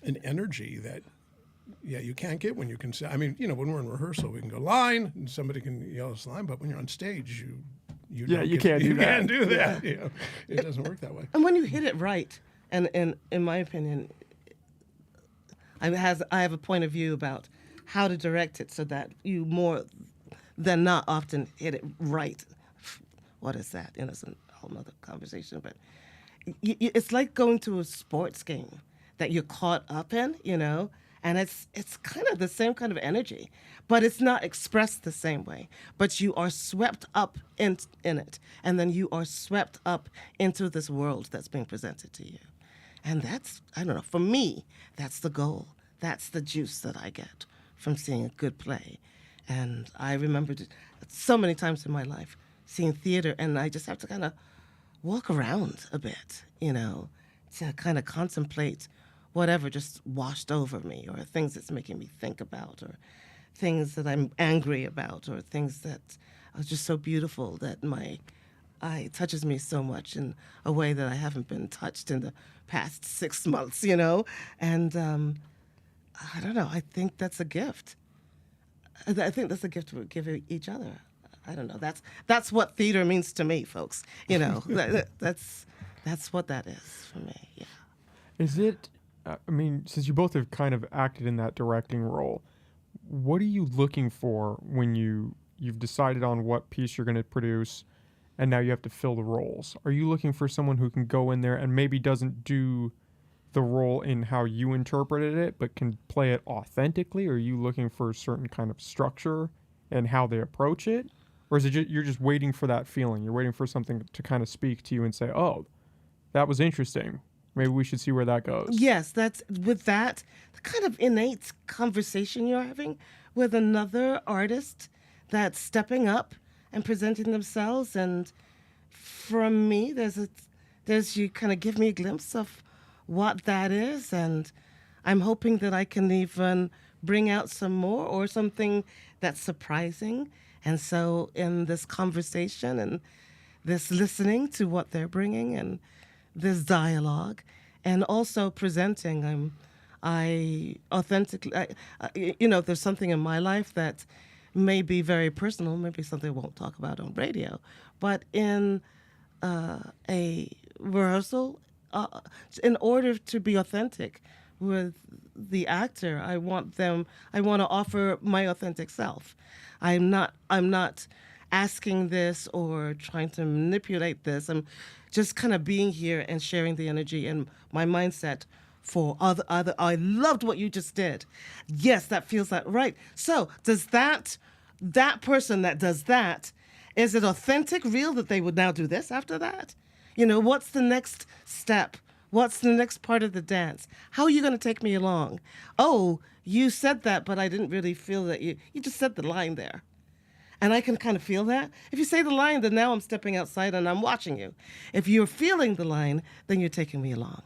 Speaker 1: an energy that you can't get when you can say. I mean, when we're in rehearsal, we can go line and somebody can yell us line, but when you're on stage, you
Speaker 3: can't do that.
Speaker 1: Can't do that. It doesn't work that way.
Speaker 2: And when you hit it right, and in my opinion, I have a point of view about how to direct it so that you more than not often hit it right. What is that? It's a whole nother conversation, but it's like going to a sports game that you're caught up in, and it's kind of the same kind of energy, but it's not expressed the same way. But you are swept up in it, and then you are swept up into this world that's being presented to you. And that's, I don't know, for me, that's the goal. That's the juice that I get from seeing a good play. And I remembered so many times in my life seeing theater, and I just have to kind of walk around a bit, to kind of contemplate whatever just washed over me, or things that's making me think about, or things that I'm angry about, or things that are just so beautiful that it touches me so much in a way that I haven't been touched in the past 6 months, And I don't know, I think that's a gift. I think that's a gift we give each other. I don't know. That's what theater means to me, folks. That's what that is for me. Yeah.
Speaker 3: Is it? I mean, since you both have kind of acted in that directing role, what are you looking for when you've decided on what piece you're going to produce, and now you have to fill the roles? Are you looking for someone who can go in there and maybe doesn't do the role in how you interpreted it, but can play it authentically? Or are you looking for a certain kind of structure and how they approach it? Or is it you're just waiting for that feeling? You're waiting for something to kind of speak to you and say, oh, that was interesting. Maybe we should see where that goes.
Speaker 2: Yes, that's with that the kind of innate conversation you're having with another artist that's stepping up and presenting themselves. And from me, there's you kind of give me a glimpse of what that is, and I'm hoping that I can even bring out some more or something that's surprising. And so in this conversation and this listening to what they're bringing and this dialogue, and also presenting, I authentically, there's something in my life that may be very personal, maybe something I won't talk about on radio, but in a rehearsal, in order to be authentic with the actor, I want to offer my authentic self. I'm not asking this or trying to manipulate this. I'm just kind of being here and sharing the energy and my mindset for other. I loved what you just did. Yes, that feels that right. So does that person that does that, is it authentic, real that they would now do this after that? What's the next step? What's the next part of the dance? How are you going to take me along? Oh, you said that, but I didn't really feel that you just said the line there. And I can kind of feel that. If you say the line, then now I'm stepping outside and I'm watching you. If you're feeling the line, then you're taking me along.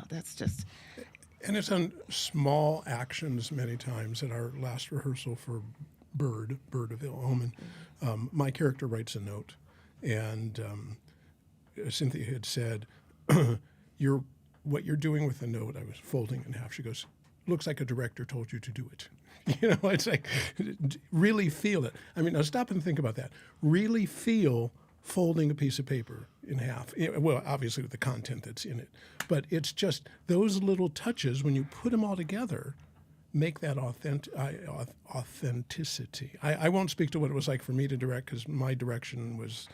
Speaker 2: That's just...
Speaker 1: And it's on small actions many times. At our last rehearsal for Bird of Ill Omen, My character writes a note, and Cynthia had said, what you're doing with the note, I was folding it in half. She goes, looks like a director told you to do it. It's like, really feel it. I mean, now stop and think about that. Really feel folding a piece of paper in half. Well, obviously with the content that's in it. But it's just those little touches, when you put them all together, make that authenticity. I won't speak to what it was like for me to direct, because my direction was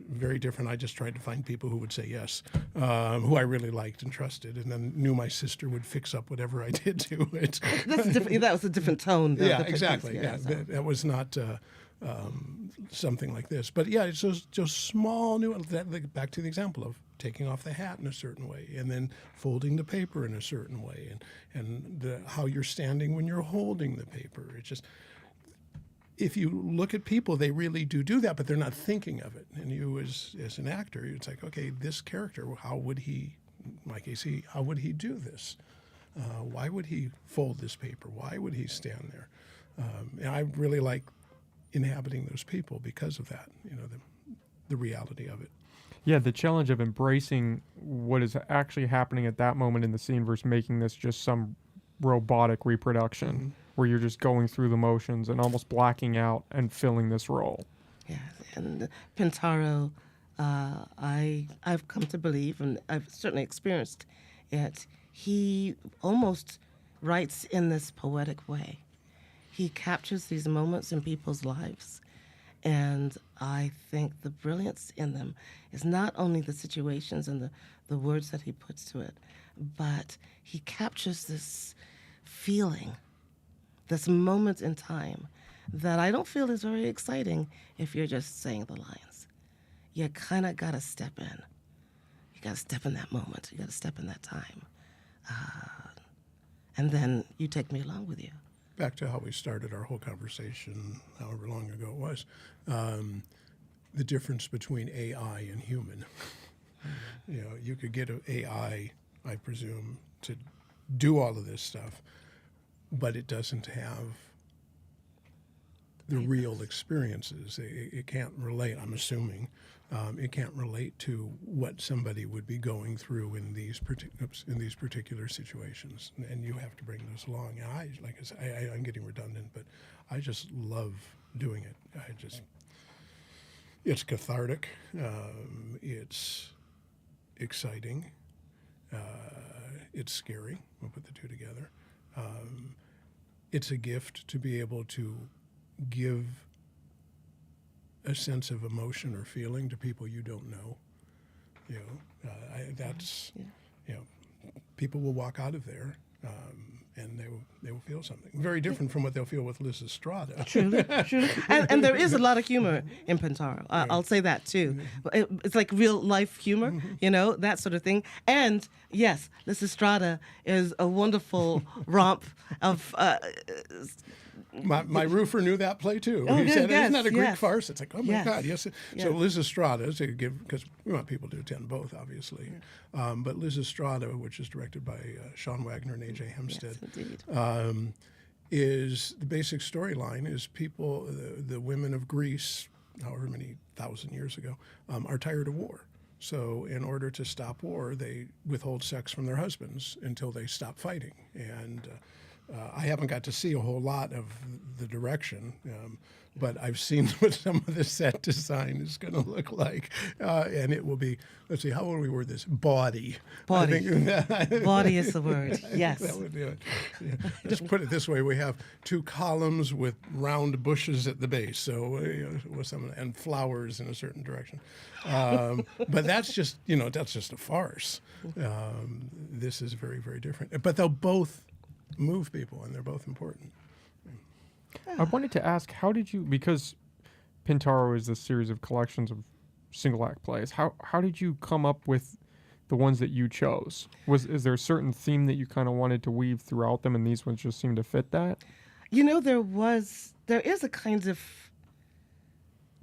Speaker 1: very different. I just tried to find people who would say yes, who I really liked and trusted, and then knew my sister would fix up whatever I did to it.
Speaker 2: That was a different tone.
Speaker 1: Yeah, exactly. Yeah,
Speaker 2: so.
Speaker 1: that was not something like this. But yeah, it's those small back to the example of taking off the hat in a certain way, and then folding the paper in a certain way, and how you're standing when you're holding the paper. It's just, if you look at people, they really do that, but they're not thinking of it. And you, as an actor, it's like, okay, this character, how would he, Mike AC, how would he do this? Why would he fold this paper? Why would he stand there? And I really like inhabiting those people because of that, the reality of it.
Speaker 3: Yeah, the challenge of embracing what is actually happening at that moment in the scene versus making this just some robotic reproduction where you're just going through the motions and almost blacking out and filling this role.
Speaker 2: Yeah, and Pintaro, I've come to believe, and I've certainly experienced it, he almost writes in this poetic way. He captures these moments in people's lives, and I think the brilliance in them is not only the situations and the words that he puts to it, but he captures this feeling, this moment in time that I don't feel is very exciting if you're just saying the lines. You kind of got to step in. You got to step in that moment. You got to step in that time. And then you take me along with you.
Speaker 1: Back to how we started our whole conversation, however long ago it was, the difference between AI and human. You could get an AI, I presume, to do all of this stuff, but it doesn't have the real experiences. It can't relate, I'm assuming. It can't relate to what somebody would be going through in these particular situations, and you have to bring those along. And I'm getting redundant, but I just love doing it. It's cathartic. It's exciting. It's scary. We'll put the two together. It's a gift to be able to give a sense of emotion or feeling to people you don't know. People will walk out of there and they will feel something very different from what they'll feel with Liz Estrada.
Speaker 2: Truly. And there is a lot of humor in Pintaro. I'll say that too. It's like real life humor, that sort of thing. And yes, Liz Estrada is a wonderful romp of.
Speaker 1: My roofer knew that play too.
Speaker 2: Oh,
Speaker 1: he said,
Speaker 2: yes,
Speaker 1: "Isn't that a Greek
Speaker 2: yes.
Speaker 1: farce?" It's like, oh my
Speaker 2: Yes.
Speaker 1: God, yes.
Speaker 2: Yes.
Speaker 1: So Liz Estrada, because we want people to attend both, obviously. But Liz Estrada, which is directed by Sean Wagner and A.J. Hempstead,
Speaker 2: Yes, indeed.
Speaker 1: is the basic storyline is people, the women of Greece, however many thousand years ago, are tired of war. So in order to stop war, they withhold sex from their husbands until they stop fighting. And I haven't got to see a whole lot of the direction, but I've seen what some of the set design is going to look like. And it will be, let's see, how will we word this? Bawdy.
Speaker 2: Bawdy.
Speaker 1: I think
Speaker 2: Bawdy is the word, yes.
Speaker 1: That would do it. Yeah. Just put it this way, we have 2 columns with round bushes at the base, so and flowers in a certain direction. But that's just, that's just a farce. This is very, very different. But they'll both move people, and they're both important.
Speaker 3: I wanted to ask, how did you, because Pintaro is this series of collections of single act plays, how did you come up with the ones that you chose? Is there a certain theme that you kind of wanted to weave throughout them, and these ones just seem to fit that?
Speaker 2: There is a kind of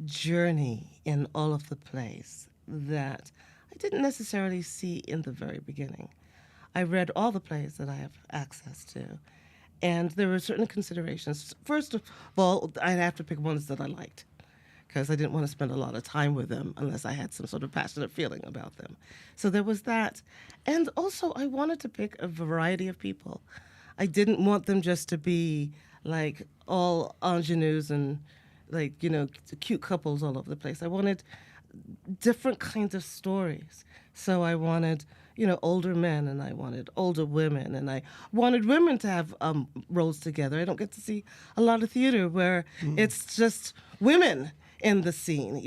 Speaker 2: journey in all of the plays that I didn't necessarily see in the very beginning. I read all the plays that I have access to, and there were certain considerations. First of all, I'd have to pick ones that I liked. because I didn't want to spend a lot of time with them unless I had some sort of passionate feeling about them. So there was that. And also, I wanted to pick a variety of people. I didn't want them just to be like all ingenues and like, cute couples all over the place. I wanted different kinds of stories. So I wanted, older men, and I wanted older women, and I wanted women to have roles together. I don't get to see a lot of theater where it's just women in the scene,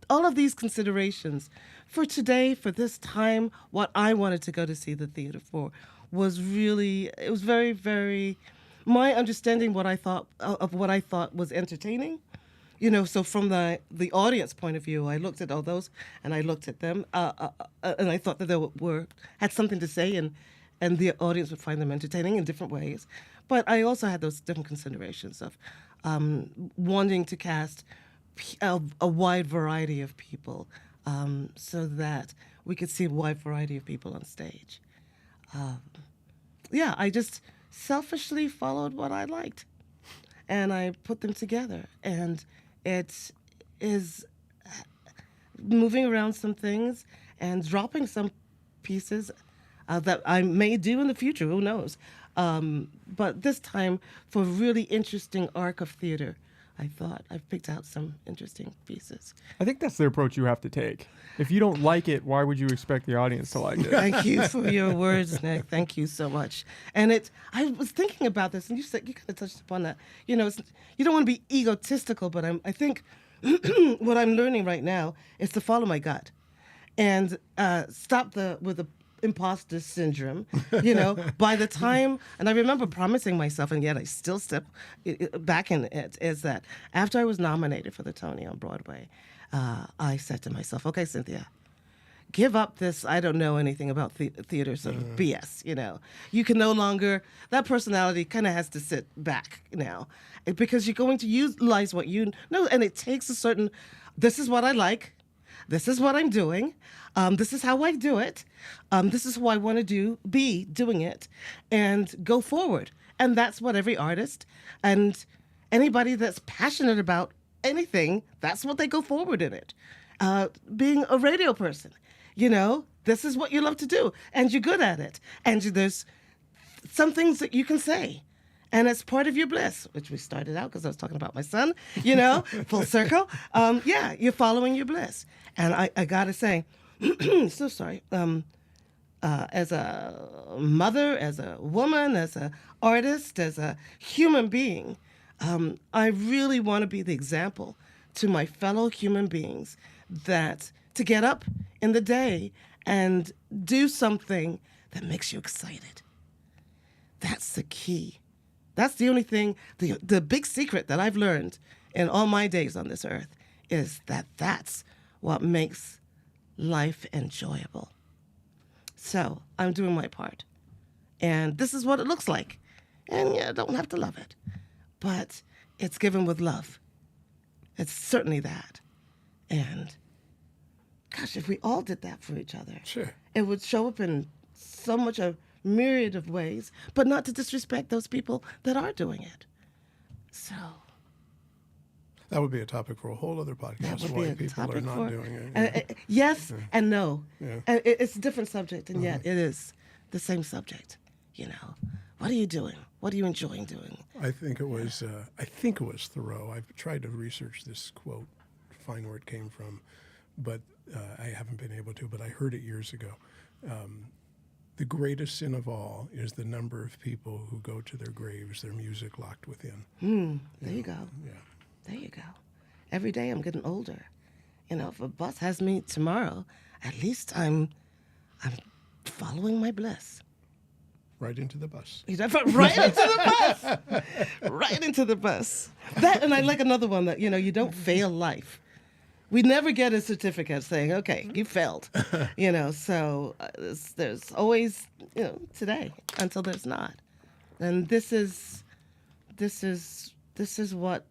Speaker 2: all of these considerations for today, for this time, what I wanted to go to see the theater for was really, it was very, very, my understanding what I thought was entertaining. So from the audience point of view, I looked at all those, and I looked at them, and I thought that they had something to say, and the audience would find them entertaining in different ways. But I also had those different considerations of wanting to cast a wide variety of people, so that we could see a wide variety of people on stage. I just selfishly followed what I liked, and I put them together, and it is moving around some things and dropping some pieces that I may do in the future, who knows. But this time, for a really interesting arc of theater, I thought I've picked out some interesting pieces.
Speaker 3: I think that's the approach you have to take. If you don't like it, why would you expect the audience to like it?
Speaker 2: Thank you for your words, Nick. Thank you so much. And I was thinking about this, and you kind of touched upon that. You don't want to be egotistical, but I think what I'm learning right now is to follow my gut and stop with the imposter syndrome. By the time, and I remember promising myself, and yet I still step back in it, is that after I was nominated for the Tony on Broadway, I said to myself, okay, Cynthia, give up this I don't know anything about theater sort of BS. You can no longer, that personality kind of has to sit back now, because you're going to utilize what you know, and it takes a certain, this is what I like, this is what I'm doing, this is how I do it, this is who I want to be doing it, and go forward. And that's what every artist and anybody that's passionate about anything, that's what they go forward in it. Being a radio person, this is what you love to do, and you're good at it. And there's some things that you can say, and it's part of your bliss, which we started out because I was talking about my son, full circle. You're following your bliss. And I gotta say, so sorry, as a mother, as a woman, as an artist, as a human being, I really want to be the example to my fellow human beings that to get up in the day and do something that makes you excited. That's the key. That's the only thing, the big secret that I've learned in all my days on this earth is that that's what makes life enjoyable. So I'm doing my part. And this is what it looks like. And I don't have to love it. But it's given with love. It's certainly that. And gosh, if we all did that for each other,
Speaker 1: Sure.
Speaker 2: it would show up in so much a myriad of ways, but not to disrespect those people that are doing it. So
Speaker 1: That would be a topic for a whole other podcast.
Speaker 2: would be
Speaker 1: Why
Speaker 2: a
Speaker 1: people are
Speaker 2: topic
Speaker 1: not
Speaker 2: for-
Speaker 1: doing it.
Speaker 2: yes and no.
Speaker 1: Yeah.
Speaker 2: It's a different subject, and yet it is the same subject. What are you doing? What are you enjoying doing?
Speaker 1: I think it was Thoreau. I've tried to research this quote, find where it came from, but I haven't been able to. But I heard it years ago. The greatest sin of all is the number of people who go to their graves, their music locked within.
Speaker 2: There you go.
Speaker 1: Yeah.
Speaker 2: There you go. Every day I'm getting older. If a bus has me tomorrow, at least I'm following my bliss.
Speaker 1: Right into the bus.
Speaker 2: Right into the bus. Right into the bus. That, and I like another one that, you don't fail life. We never get a certificate saying, okay, you failed. So there's always, today until there's not. And this is what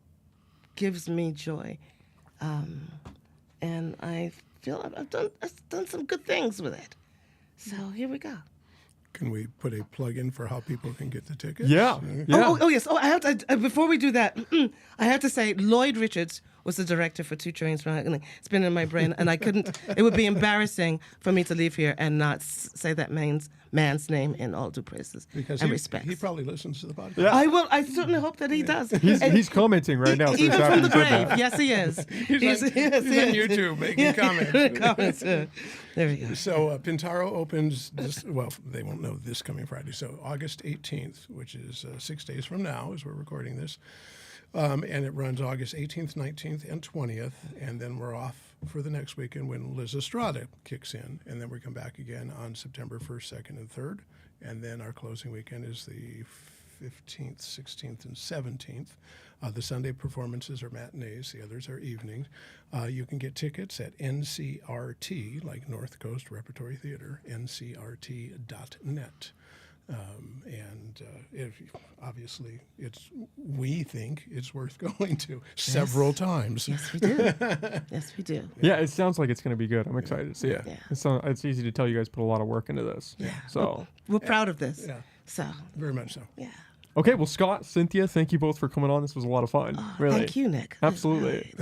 Speaker 2: gives me joy. And I feel I've done some good things with it. So here we go.
Speaker 1: Can we put a plug in for how people can get the tickets?
Speaker 3: Yeah. Yeah.
Speaker 2: Oh, yes. Oh, I have to. Before we do that, I have to say Lloyd Richards was the director for Two Trains. It's been in my brain, and I couldn't. It would be embarrassing for me to leave here and not say that man's name in all due praises
Speaker 1: Because
Speaker 2: and
Speaker 1: he,
Speaker 2: respect.
Speaker 1: he probably listens to the podcast.
Speaker 3: Yeah.
Speaker 2: I will. I certainly hope that he does.
Speaker 3: He's commenting right now. So
Speaker 2: Even
Speaker 3: it's
Speaker 2: from the
Speaker 3: happy you said
Speaker 2: grave.
Speaker 3: that.
Speaker 2: Yes, he is.
Speaker 1: He's on YouTube making comments.
Speaker 2: comments. There we go.
Speaker 1: So Pintaro opens this, well, they won't know this coming Friday. So August 18th, which is 6 days from now as we're recording this. And it runs August 18th, 19th, and 20th. And then we're off for the next weekend when Liz Estrada kicks in. And then we come back again on September 1st, 2nd, and 3rd. And then our closing weekend is the 15th, 16th, and 17th. The Sunday performances are matinees. The others are evenings. You can get tickets at NCRT, like North Coast Repertory Theater, ncrt.net. Obviously, we think it's worth going to several times.
Speaker 2: Yes, we do. Yes, we do.
Speaker 3: Yeah, it sounds like it's going to be good. I'm excited to see it.
Speaker 2: Yeah.
Speaker 3: It's easy to tell you guys put a lot of work into this.
Speaker 2: Yeah.
Speaker 3: So,
Speaker 2: We're proud of this.
Speaker 1: Yeah.
Speaker 2: So,
Speaker 1: Very much so.
Speaker 2: yeah.
Speaker 3: okay. Well, Scott, Cynthia, thank you both for coming on. This was a lot of fun. Really.
Speaker 2: Thank you, Nick.
Speaker 3: Absolutely.